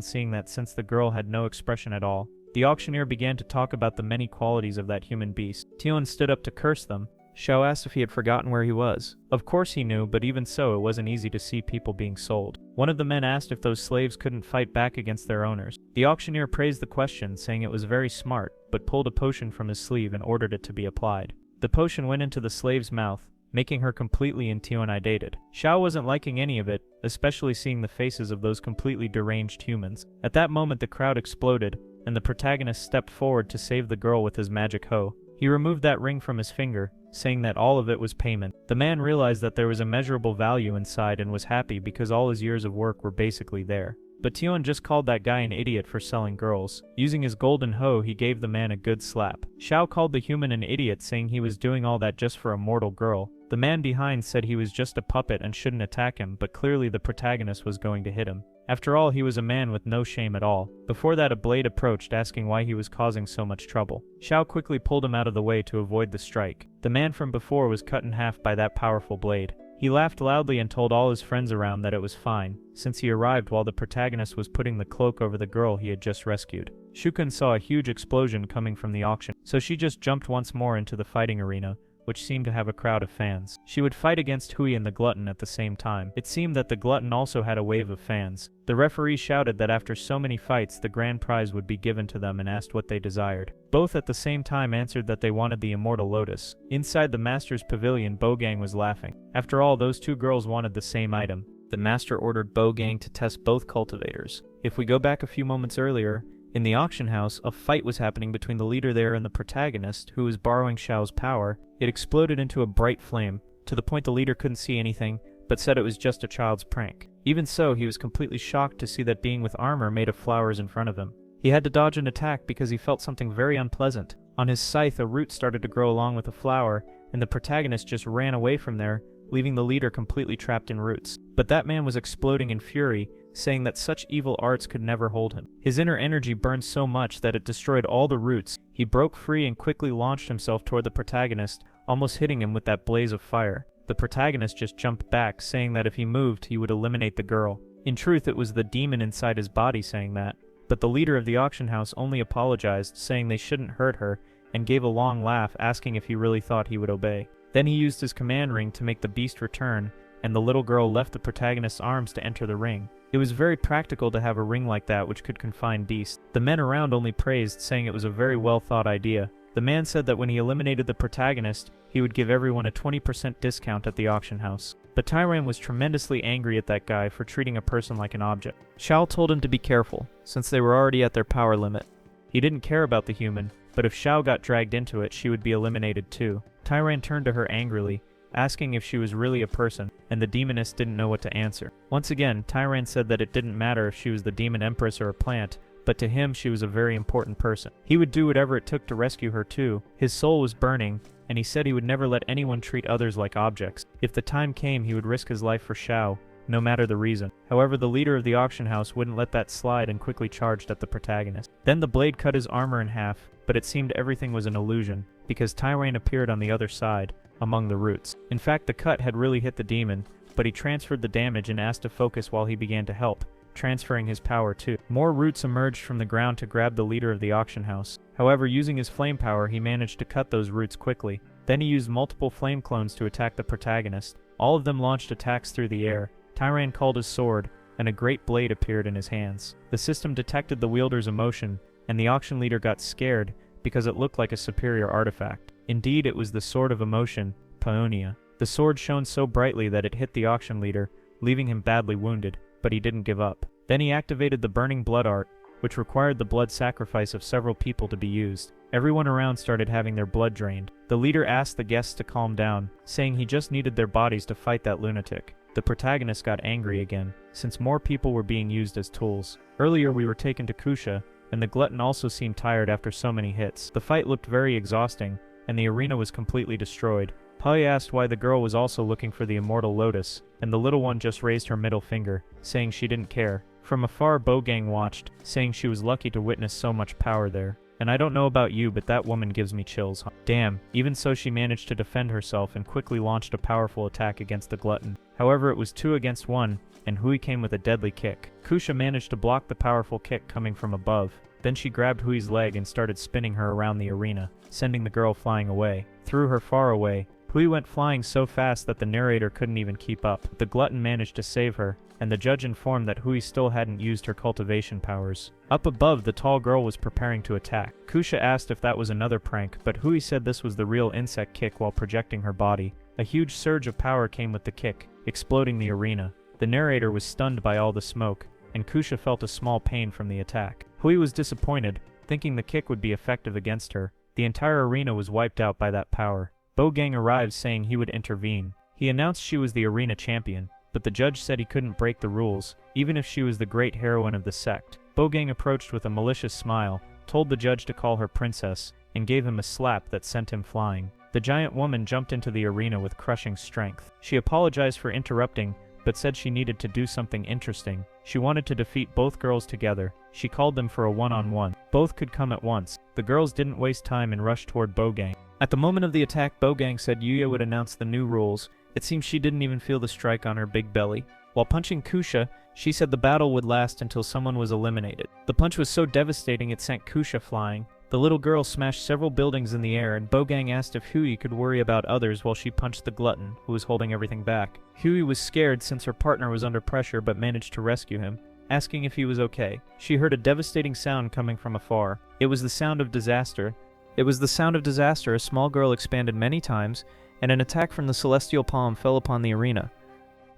seeing that, since the girl had no expression at all. The auctioneer began to talk about the many qualities of that human beast. Tian stood up to curse them. Xiao asked if he had forgotten where he was. Of course he knew, but even so, it wasn't easy to see people being sold. One of the men asked if those slaves couldn't fight back against their owners. The auctioneer praised the question, saying it was very smart, but pulled a potion from his sleeve and ordered it to be applied. The potion went into the slave's mouth, making her completely intimidated. Xiao wasn't liking any of it, especially seeing the faces of those completely deranged humans. At that moment, the crowd exploded, and the protagonist stepped forward to save the girl with his magic hoe. He removed that ring from his finger, saying that all of it was payment. The man realized that there was immeasurable value inside and was happy because all his years of work were basically there. But Tion just called that guy an idiot for selling girls. Using his golden hoe, he gave the man a good slap. Xiao called the human an idiot, saying he was doing all that just for a mortal girl. The man behind said he was just a puppet and shouldn't attack him, but clearly the protagonist was going to hit him. After all, he was a man with no shame at all. Before that, a blade approached, asking why he was causing so much trouble. Xiao quickly pulled him out of the way to avoid the strike. The man from before was cut in half by that powerful blade. He laughed loudly and told all his friends around that it was fine, since he arrived while the protagonist was putting the cloak over the girl he had just rescued. Shukun saw a huge explosion coming from the auction, so she just jumped once more into the fighting arena, which seemed to have a crowd of fans. She would fight against Hui and the Glutton at the same time. It seemed that the Glutton also had a wave of fans. The referee shouted that after so many fights the grand prize would be given to them and asked what they desired. Both at the same time answered that they wanted the Immortal Lotus. Inside the Master's pavilion, Bogang was laughing. After all, those two girls wanted the same item. The Master ordered Bogang to test both cultivators. If we go back a few moments earlier, in the auction house, a fight was happening between the leader there and the protagonist, who was borrowing Xiao's power. It exploded into a bright flame, to the point the leader couldn't see anything, but said it was just a child's prank. Even so, he was completely shocked to see that being with armor made of flowers in front of him. He had to dodge an attack because he felt something very unpleasant. On his scythe, a root started to grow along with a flower, and the protagonist just ran away from there, leaving the leader completely trapped in roots. But that man was exploding in fury, saying that such evil arts could never hold him. His inner energy burned so much that it destroyed all the roots. He broke free and quickly launched himself toward the protagonist, almost hitting him with that blaze of fire. The protagonist just jumped back, saying that if he moved, he would eliminate the girl. In truth, it was the demon inside his body saying that. But the leader of the auction house only apologized, saying they shouldn't hurt her, and gave a long laugh, asking if he really thought he would obey. Then he used his command ring to make the beast return, and the little girl left the protagonist's arms to enter the ring. It was very practical to have a ring like that which could confine beasts. The men around only praised, saying it was a very well thought idea. The man said that when he eliminated the protagonist, he would give everyone a 20% discount at the auction house. But Tyran was tremendously angry at that guy for treating a person like an object. Xiao told him to be careful, since they were already at their power limit. He didn't care about the human, but if Xiao got dragged into it, she would be eliminated too. Tyran turned to her angrily, asking if she was really a person, and the demoness didn't know what to answer. Once again, Tyran said that it didn't matter if she was the demon empress or a plant, but to him she was a very important person. He would do whatever it took to rescue her too. His soul was burning, and he said he would never let anyone treat others like objects. If the time came, he would risk his life for Xiao, no matter the reason. However, the leader of the auction house wouldn't let that slide and quickly charged at the protagonist. Then the blade cut his armor in half, but it seemed everything was an illusion, because Tyran appeared on the other side, among the roots. In fact, the cut had really hit the demon, but he transferred the damage and asked to focus while he began to help, transferring his power too. More roots emerged from the ground to grab the leader of the auction house. However, using his flame power, he managed to cut those roots quickly. Then he used multiple flame clones to attack the protagonist. All of them launched attacks through the air. Tyran called his sword, and a great blade appeared in his hands. The system detected the wielder's emotion, and the auction leader got scared because it looked like a superior artifact. Indeed, it was the Sword of Emotion, Paonia. The sword shone so brightly that it hit the auction leader, leaving him badly wounded, but he didn't give up. Then he activated the Burning Blood art, which required the blood sacrifice of several people to be used. Everyone around started having their blood drained. The leader asked the guests to calm down, saying he just needed their bodies to fight that lunatic. The protagonist got angry again, since more people were being used as tools. Earlier we were taken to Kusha, and the glutton also seemed tired after so many hits. The fight looked very exhausting, and the arena was completely destroyed. Pai asked why the girl was also looking for the Immortal Lotus, and the little one just raised her middle finger, saying she didn't care. From afar, Bogang watched, saying she was lucky to witness so much power there. And I don't know about you, but that woman gives me chills. Damn, even so she managed to defend herself and quickly launched a powerful attack against the glutton. However, it was 2 against 1, and Hui came with a deadly kick. Kusha managed to block the powerful kick coming from above. Then she grabbed Hui's leg and started spinning her around the arena, sending the girl flying away. Threw her far away. Hui went flying so fast that the narrator couldn't even keep up. The glutton managed to save her, and the judge informed that Hui still hadn't used her cultivation powers. Up above, the tall girl was preparing to attack. Kusha asked if that was another prank, but Hui said this was the real insect kick while projecting her body. A huge surge of power came with the kick, exploding the arena. The narrator was stunned by all the smoke, and Kusha felt a small pain from the attack. Hui was disappointed, thinking the kick would be effective against her. The entire arena was wiped out by that power. Bogang arrived saying he would intervene. He announced she was the arena champion, but the judge said he couldn't break the rules, even if she was the great heroine of the sect. Bogang approached with a malicious smile, told the judge to call her princess, and gave him a slap that sent him flying. The giant woman jumped into the arena with crushing strength. She apologized for interrupting, but said she needed to do something interesting. She wanted to defeat both girls together. She called them for a one-on-one. Both could come at once. The girls didn't waste time and rushed toward Bogang. At the moment of the attack, Bogang said Yuya would announce the new rules. It seems she didn't even feel the strike on her big belly. While punching Kusha, she said the battle would last until someone was eliminated. The punch was so devastating it sent Kusha flying, The little girl smashed several buildings in the air, and Bogang asked if Hui could worry about others while she punched the glutton, who was holding everything back. Hui was scared since her partner was under pressure but managed to rescue him, asking if he was okay. She heard a devastating sound coming from afar. It was the sound of disaster. A small girl expanded many times, and an attack from the celestial palm fell upon the arena.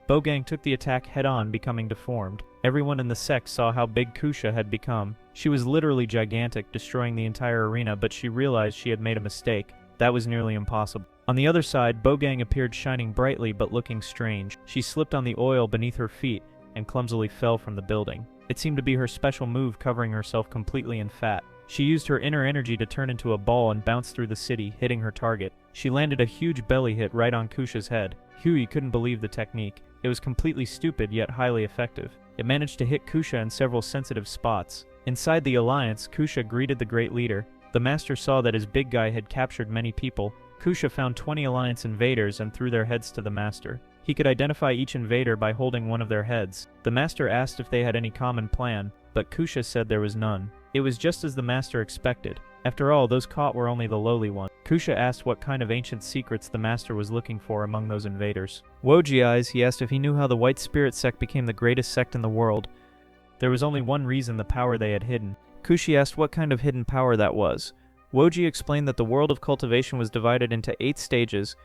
Bogang took the attack head-on, becoming deformed. Everyone in the sect saw how big Kusha had become. She was literally gigantic, destroying the entire arena, but she realized she had made a mistake. That was nearly impossible. On the other side, Bogang appeared shining brightly but looking strange. She slipped on the oil beneath her feet and clumsily fell from the building. It seemed to be her special move, covering herself completely in fat. She used her inner energy to turn into a ball and bounce through the city, hitting her target. She landed a huge belly hit right on Kusha's head. Hui couldn't believe the technique. It was completely stupid yet highly effective. It managed to hit Kusha in several sensitive spots. Inside the alliance, Kusha greeted the great leader. The master saw that his big guy had captured many people. Kusha found 20 alliance invaders and threw their heads to the master. He could identify each invader by holding one of their heads. The master asked if they had any common plan, but Kusha said there was none. It was just as the master expected. After all, those caught were only the lowly ones. Kusha asked what kind of ancient secrets the master was looking for among those invaders. Woji Eyes, he asked if he knew how the White Spirit sect became the greatest sect in the world. There was only one reason: the power they had hidden. Kushi asked what kind of hidden power that was. Woji explained that the world of cultivation was divided into 8 stages,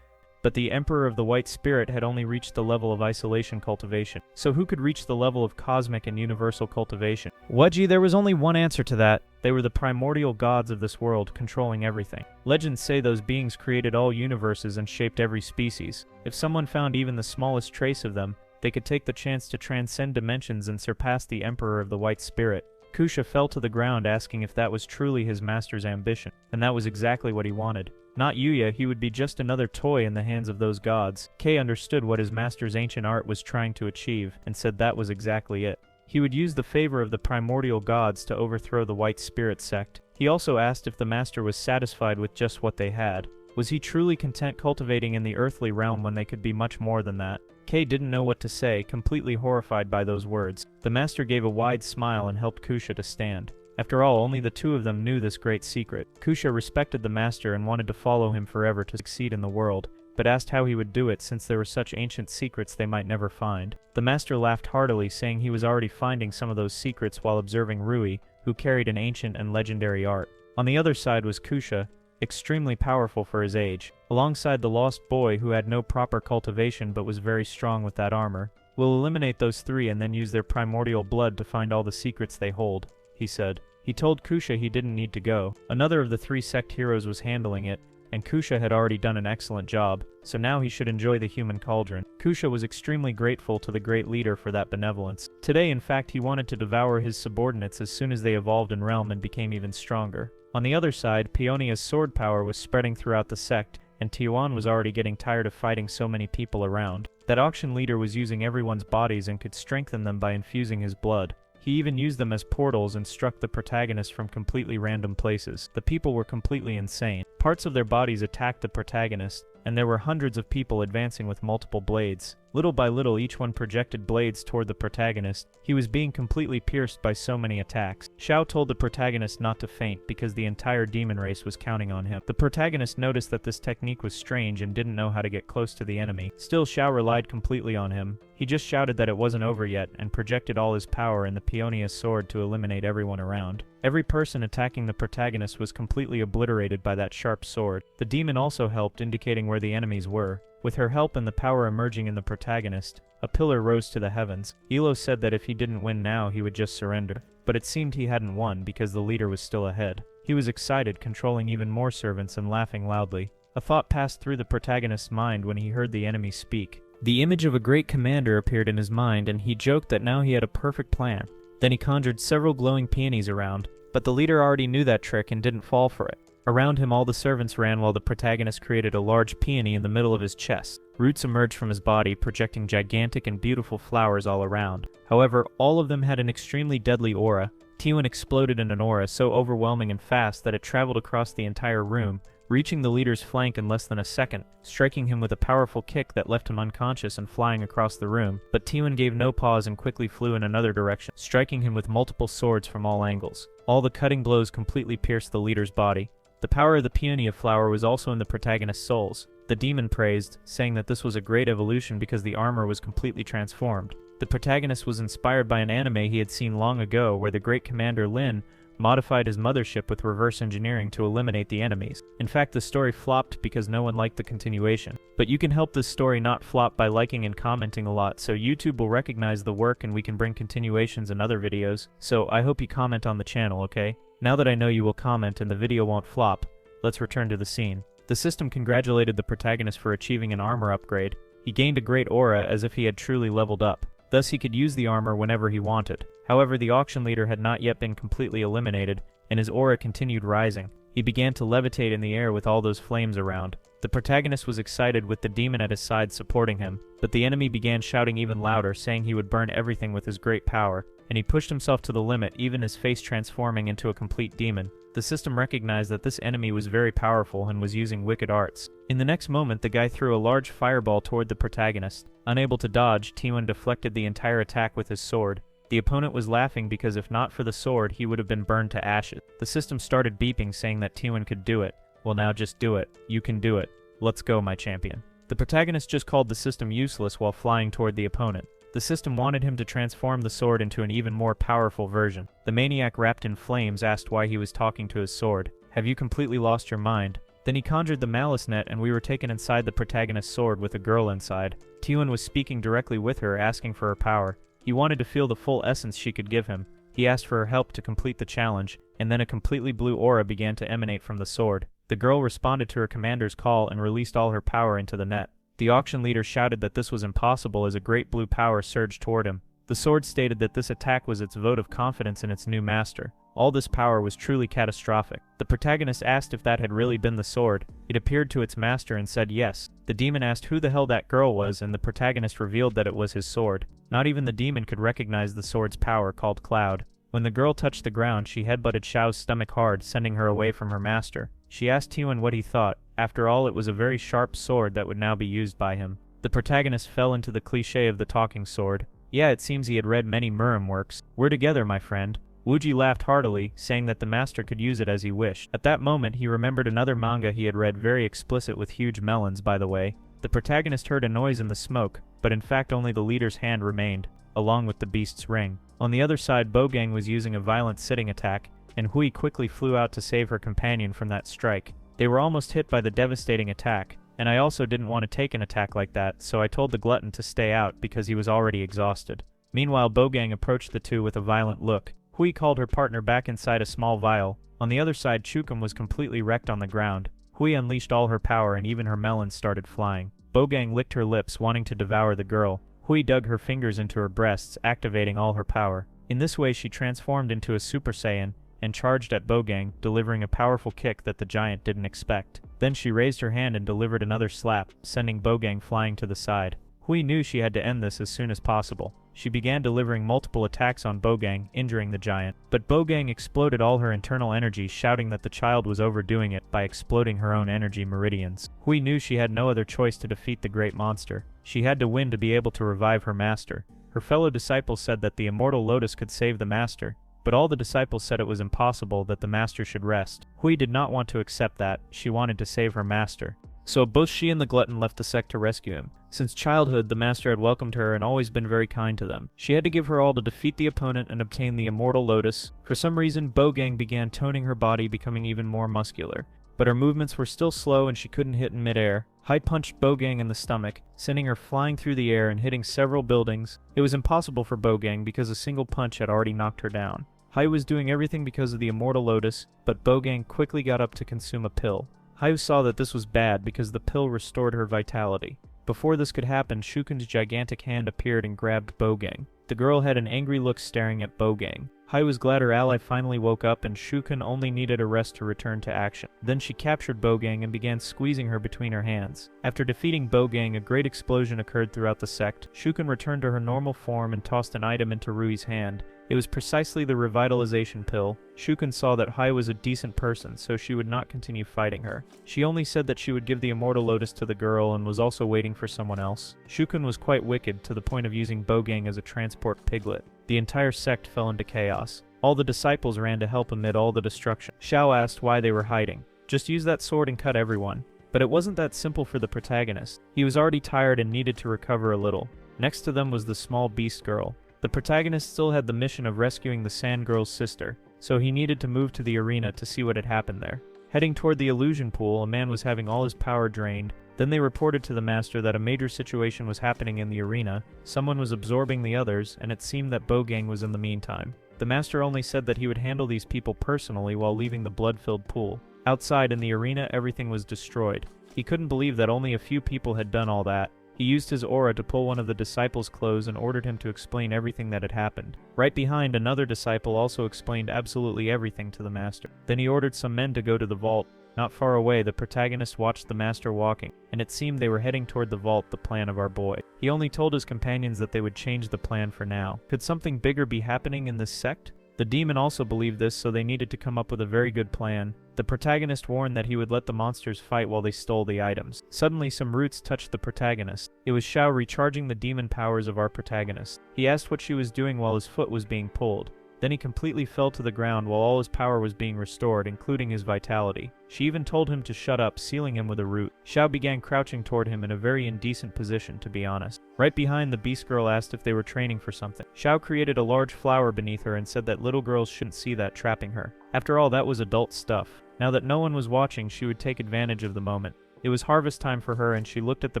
but the Emperor of the White Spirit had only reached the level of isolation cultivation. So who could reach the level of cosmic and universal cultivation? Woji, there was only one answer to that. They were the primordial gods of this world, controlling everything. Legends say those beings created all universes and shaped every species. If someone found even the smallest trace of them, they could take the chance to transcend dimensions and surpass the Emperor of the White Spirit. Kusha fell to the ground, asking if that was truly his master's ambition, and that was exactly what he wanted. Not Yuya, he would be just another toy in the hands of those gods. Kei understood what his master's ancient art was trying to achieve, and said that was exactly it. He would use the favor of the primordial gods to overthrow the White Spirit sect. He also asked if the master was satisfied with just what they had. Was he truly content cultivating in the earthly realm when they could be much more than that? Kei didn't know what to say, completely horrified by those words. The master gave a wide smile and helped Kusha to stand. After all, only the two of them knew this great secret. Kusha respected the master and wanted to follow him forever to succeed in the world, but asked how he would do it since there were such ancient secrets they might never find. The master laughed heartily, saying he was already finding some of those secrets while observing Rui, who carried an ancient and legendary art. On the other side was Kusha, extremely powerful for his age, alongside the lost boy who had no proper cultivation but was very strong with that armor. We'll eliminate those 3 and then use their primordial blood to find all the secrets they hold, he said. He told Kusha he didn't need to go. Another of the 3 sect heroes was handling it, and Kusha had already done an excellent job, so now he should enjoy the human cauldron. Kusha was extremely grateful to the great leader for that benevolence. Today, in fact, he wanted to devour his subordinates as soon as they evolved in realm and became even stronger. On the other side, Peonia's sword power was spreading throughout the sect, and Tiwan was already getting tired of fighting so many people around. That auction leader was using everyone's bodies and could strengthen them by infusing his blood. He even used them as portals and struck the protagonist from completely random places. The people were completely insane. Parts of their bodies attacked the protagonist, and there were hundreds of people advancing with multiple blades. Little by little, each one projected blades toward the protagonist. He was being completely pierced by so many attacks. Xiao told the protagonist not to faint because the entire demon race was counting on him. The protagonist noticed that this technique was strange and didn't know how to get close to the enemy. Still, Xiao relied completely on him. He just shouted that it wasn't over yet and projected all his power in the Peonia's sword to eliminate everyone around. Every person attacking the protagonist was completely obliterated by that sharp sword. The demon also helped, indicating where the enemies were. With her help and the power emerging in the protagonist, a pillar rose to the heavens. Elo said that if he didn't win now, he would just surrender. But it seemed he hadn't won because the leader was still ahead. He was excited, controlling even more servants and laughing loudly. A thought passed through the protagonist's mind when he heard the enemy speak. The image of a great commander appeared in his mind, and he joked that now he had a perfect plan. Then he conjured several glowing peonies around, but the leader already knew that trick and didn't fall for it. Around him, all the servants ran while the protagonist created a large peony in the middle of his chest. Roots emerged from his body, projecting gigantic and beautiful flowers all around. However, all of them had an extremely deadly aura. Tiwan exploded in an aura so overwhelming and fast that it traveled across the entire room, reaching the leader's flank in less than a second, striking him with a powerful kick that left him unconscious and flying across the room. But Tiwon gave no pause and quickly flew in another direction, striking him with multiple swords from all angles. All the cutting blows completely pierced the leader's body. The power of the peonia flower was also in the protagonist's souls. The demon praised, saying that this was a great evolution because the armor was completely transformed. The protagonist was inspired by an anime he had seen long ago where the great commander Lin modified his mothership with reverse engineering to eliminate the enemies. In fact, the story flopped because no one liked the continuation. But you can help this story not flop by liking and commenting a lot, so YouTube will recognize the work and we can bring continuations in other videos. So I hope you comment on the channel, okay? Now that I know you will comment and the video won't flop, let's return to the scene. The system congratulated the protagonist for achieving an armor upgrade. He gained a great aura as if he had truly leveled up. Thus he could use the armor whenever he wanted. However, the auction leader had not yet been completely eliminated, and his aura continued rising. He began to levitate in the air with all those flames around. The protagonist was excited with the demon at his side supporting him, but the enemy began shouting even louder, saying he would burn everything with his great power, and he pushed himself to the limit, even his face transforming into a complete demon. The system recognized that this enemy was very powerful and was using wicked arts. In the next moment, the guy threw a large fireball toward the protagonist. Unable to dodge, Tiwon deflected the entire attack with his sword. The opponent was laughing because if not for the sword, he would have been burned to ashes. The system started beeping saying that Tiwon could do it. Well, now just do it. You can do it. Let's go, my champion. The protagonist just called the system useless while flying toward the opponent. The system wanted him to transform the sword into an even more powerful version. The maniac wrapped in flames asked why he was talking to his sword. Have you completely lost your mind? Then he conjured the malice net and we were taken inside the protagonist's sword with a girl inside. Tiwon was speaking directly with her, asking for her power. He wanted to feel the full essence she could give him. He asked for her help to complete the challenge, and then a completely blue aura began to emanate from the sword. The girl responded to her commander's call and released all her power into the net. The auction leader shouted that this was impossible as a great blue power surged toward him. The sword stated that this attack was its vote of confidence in its new master. All this power was truly catastrophic. The protagonist asked if that had really been the sword. It appeared to its master and said yes. The demon asked who the hell that girl was, and the protagonist revealed that it was his sword. Not even the demon could recognize the sword's power, called Cloud. When the girl touched the ground, she headbutted Xiao's stomach hard, sending her away from her master. She asked Tiwon what he thought. After all, it was a very sharp sword that would now be used by him. The protagonist fell into the cliché of the talking sword. Yeah, it seems he had read many Murim works. We're together, my friend. Wuji laughed heartily, saying that the master could use it as he wished. At that moment, he remembered another manga he had read, very explicit with huge melons, by the way. The protagonist heard a noise in the smoke, but in fact only the leader's hand remained, along with the beast's ring. On the other side, Bogang was using a violent sitting attack, and Hui quickly flew out to save her companion from that strike. They were almost hit by the devastating attack, and I also didn't want to take an attack like that, so I told the glutton to stay out because he was already exhausted. Meanwhile, Bogang approached the two with a violent look. Hui called her partner back inside a small vial. On the other side, Chukum was completely wrecked on the ground. Hui unleashed all her power and even her melons started flying. Bogang licked her lips, wanting to devour the girl. Hui dug her fingers into her breasts, activating all her power. In this way, she transformed into a Super Saiyan and charged at Bogang, delivering a powerful kick that the giant didn't expect. Then she raised her hand and delivered another slap, sending Bogang flying to the side. Hui knew she had to end this as soon as possible. She began delivering multiple attacks on Bogang, injuring the giant. But Bogang exploded all her internal energy, shouting that the child was overdoing it by exploding her own energy meridians. Hui knew she had no other choice to defeat the great monster. She had to win to be able to revive her master. Her fellow disciples said that the immortal lotus could save the master, but all the disciples said it was impossible, that the master should rest. Hui did not want to accept that. She wanted to save her master. So both she and the glutton left the sect to rescue him. Since childhood, the master had welcomed her and always been very kind to them. She had to give her all to defeat the opponent and obtain the immortal lotus. For some reason, Bogang began toning her body, becoming even more muscular. But her movements were still slow and she couldn't hit in midair. Hai punched Bogang in the stomach, sending her flying through the air and hitting several buildings. It was impossible for Bogang because a single punch had already knocked her down. Hai was doing everything because of the immortal lotus, but Bogang quickly got up to consume a pill. Hai saw that this was bad because the pill restored her vitality. Before this could happen, Shukun's gigantic hand appeared and grabbed Bogang. The girl had an angry look staring at Bogang. Hai was glad her ally finally woke up and Shukun only needed a rest to return to action. Then she captured Bogang and began squeezing her between her hands. After defeating Bogang, a great explosion occurred throughout the sect. Shukun returned to her normal form and tossed an item into Rui's hand. It was precisely the revitalization pill. Shukun saw that Hai was a decent person, so she would not continue fighting her. She only said that she would give the immortal lotus to the girl and was also waiting for someone else. Shukun was quite wicked to the point of using Bogang as a transport piglet. The entire sect fell into chaos. All the disciples ran to help amid all the destruction. Xiao asked why they were hiding. Just use that sword and cut everyone. But it wasn't that simple for the protagonist. He was already tired and needed to recover a little. Next to them was the small beast girl. The protagonist still had the mission of rescuing the sand girl's sister, so he needed to move to the arena to see what had happened there. Heading toward the illusion pool, a man was having all his power drained. Then they reported to the master that a major situation was happening in the arena. Someone was absorbing the others, and it seemed that Bogang was in the meantime. The master only said that he would handle these people personally while leaving the blood-filled pool. Outside in the arena, everything was destroyed. He couldn't believe that only a few people had done all that. He used his aura to pull one of the disciples' clothes and ordered him to explain everything that had happened. Right behind, another disciple also explained absolutely everything to the master. Then he ordered some men to go to the vault. Not far away, the protagonist watched the master walking, and it seemed they were heading toward the vault, the plan of our boy. He only told his companions that they would change the plan for now. Could something bigger be happening in this sect? The demon also believed this, so they needed to come up with a very good plan. The protagonist warned that he would let the monsters fight while they stole the items. Suddenly, some roots touched the protagonist. It was Xiao recharging the demon powers of our protagonist. He asked what she was doing while his foot was being pulled. Then he completely fell to the ground while all his power was being restored, including his vitality. She even told him to shut up, sealing him with a root. Xiao began crouching toward him in a very indecent position, to be honest. Right behind, the beast girl asked if they were training for something. Xiao created a large flower beneath her and said that little girls shouldn't see that, trapping her. After all, that was adult stuff. Now that no one was watching, she would take advantage of the moment. It was harvest time for her, and she looked at the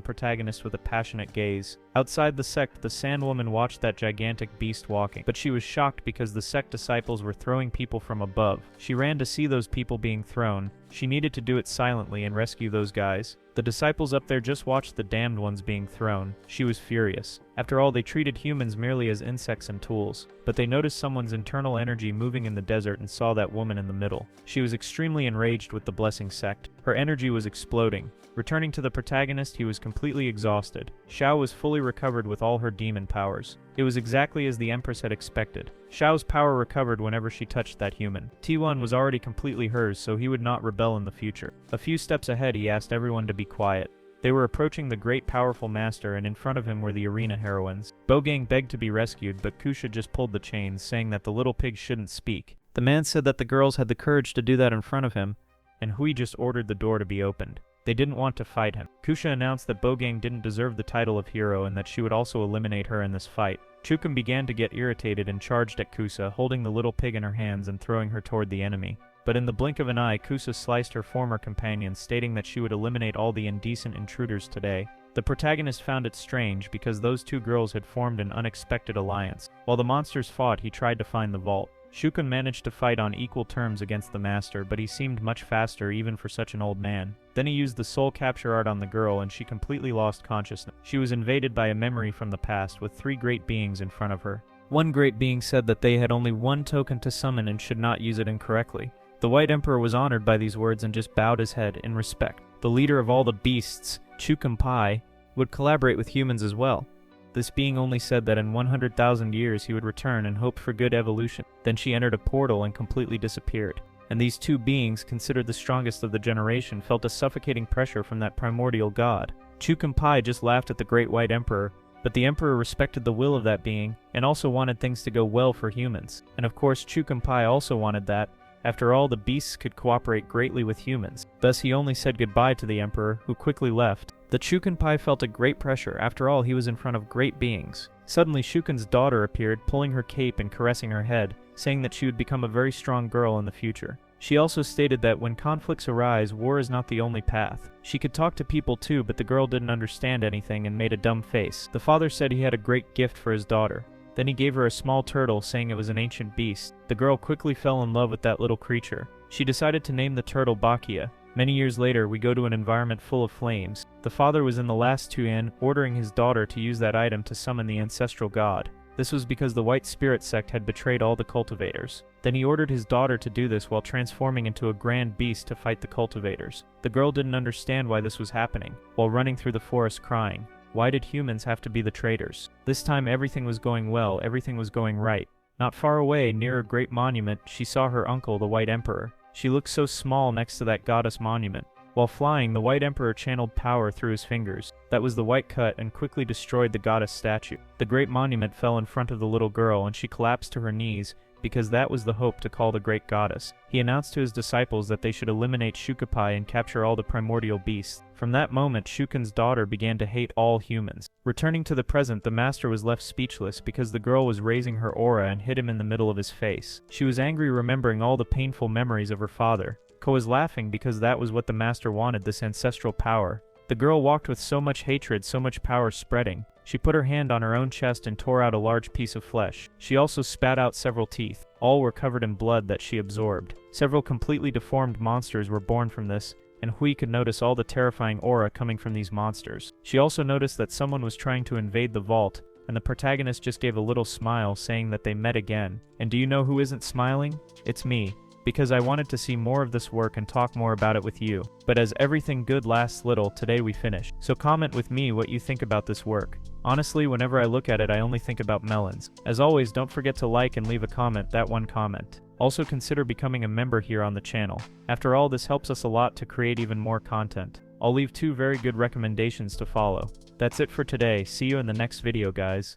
protagonist with a passionate gaze. Outside the sect, the Sandwoman watched that gigantic beast walking, but she was shocked because the sect disciples were throwing people from above. She ran to see those people being thrown. She needed to do it silently and rescue those guys. The disciples up there just watched the damned ones being thrown. She was furious. After all, they treated humans merely as insects and tools. But they noticed someone's internal energy moving in the desert and saw that woman in the middle. She was extremely enraged with the Blessing sect. Her energy was exploding. Returning to the protagonist, he was completely exhausted. Xiao was fully recovered with all her demon powers. It was exactly as the Empress had expected. Xiao's power recovered whenever she touched that human. T1 was already completely hers, so he would not rebel in the future. A few steps ahead, he asked everyone to be quiet. They were approaching the great powerful master, and in front of him were the arena heroines. Bogang begged to be rescued, but Kusha just pulled the chains, saying that the little pig shouldn't speak. The man said that the girls had the courage to do that in front of him, and Hui just ordered the door to be opened. They didn't want to fight him. Kusha announced that Bogang didn't deserve the title of hero and that she would also eliminate her in this fight. Chukum began to get irritated and charged at Kusa, holding the little pig in her hands and throwing her toward the enemy. But in the blink of an eye, Kusa sliced her former companion, stating that she would eliminate all the indecent intruders today. The protagonist found it strange because those two girls had formed an unexpected alliance. While the monsters fought, he tried to find the vault. Shukun managed to fight on equal terms against the master, but he seemed much faster even for such an old man. Then he used the soul capture art on the girl and she completely lost consciousness. She was invaded by a memory from the past with three great beings in front of her. One great being said that they had only one token to summon and should not use it incorrectly. The White Emperor was honored by these words and just bowed his head in respect. The leader of all the beasts, Chukumpai, would collaborate with humans as well. This being only said that in 100,000 years he would return and hoped for good evolution. Then she entered a portal and completely disappeared. And these two beings, considered the strongest of the generation, felt a suffocating pressure from that primordial god. Chukumpai just laughed at the Great White Emperor, but the Emperor respected the will of that being and also wanted things to go well for humans. And of course Chukumpai also wanted that. After all, the beasts could cooperate greatly with humans. Thus he only said goodbye to the Emperor, who quickly left. The Chukunpai felt a great pressure. After all, he was in front of great beings. Suddenly, Shukun's daughter appeared, pulling her cape and caressing her head, saying that she would become a very strong girl in the future. She also stated that when conflicts arise, war is not the only path. She could talk to people too, but the girl didn't understand anything and made a dumb face. The father said he had a great gift for his daughter. Then he gave her a small turtle, saying it was an ancient beast. The girl quickly fell in love with that little creature. She decided to name the turtle Bakia. Many years later, we go to an environment full of flames. The father was in the last Tuan, ordering his daughter to use that item to summon the ancestral god. This was because the White Spirit sect had betrayed all the cultivators. Then he ordered his daughter to do this while transforming into a grand beast to fight the cultivators. The girl didn't understand why this was happening, while running through the forest crying. Why did humans have to be the traitors? This time everything was going well, everything was going right. Not far away, near a great monument, she saw her uncle, the White Emperor. She looked so small next to that goddess monument. While flying, the White Emperor channeled power through his fingers. That was the white cut and quickly destroyed the goddess statue. The great monument fell in front of the little girl and she collapsed to her knees because that was the hope to call the great goddess. He announced to his disciples that they should eliminate Shukapai and capture all the primordial beasts. From that moment, Shuken's daughter began to hate all humans. Returning to the present, the master was left speechless because the girl was raising her aura and hit him in the middle of his face. She was angry, remembering all the painful memories of her father. Ko was laughing because that was what the master wanted, this ancestral power. The girl walked with so much hatred, so much power spreading. She put her hand on her own chest and tore out a large piece of flesh. She also spat out several teeth. All were covered in blood that she absorbed. Several completely deformed monsters were born from this, and Hui could notice all the terrifying aura coming from these monsters. She also noticed that someone was trying to invade the vault, and the protagonist just gave a little smile, saying that they met again. And do you know who isn't smiling? It's me. Because I wanted to see more of this work and talk more about it with you. But as everything good lasts little, today we finish. So comment with me what you think about this work. Honestly, whenever I look at it, I only think about melons. As always, don't forget to like and leave a comment, that one comment. Also consider becoming a member here on the channel. After all, this helps us a lot to create even more content. I'll leave 2 very good recommendations to follow. That's it for today. See you in the next video, guys.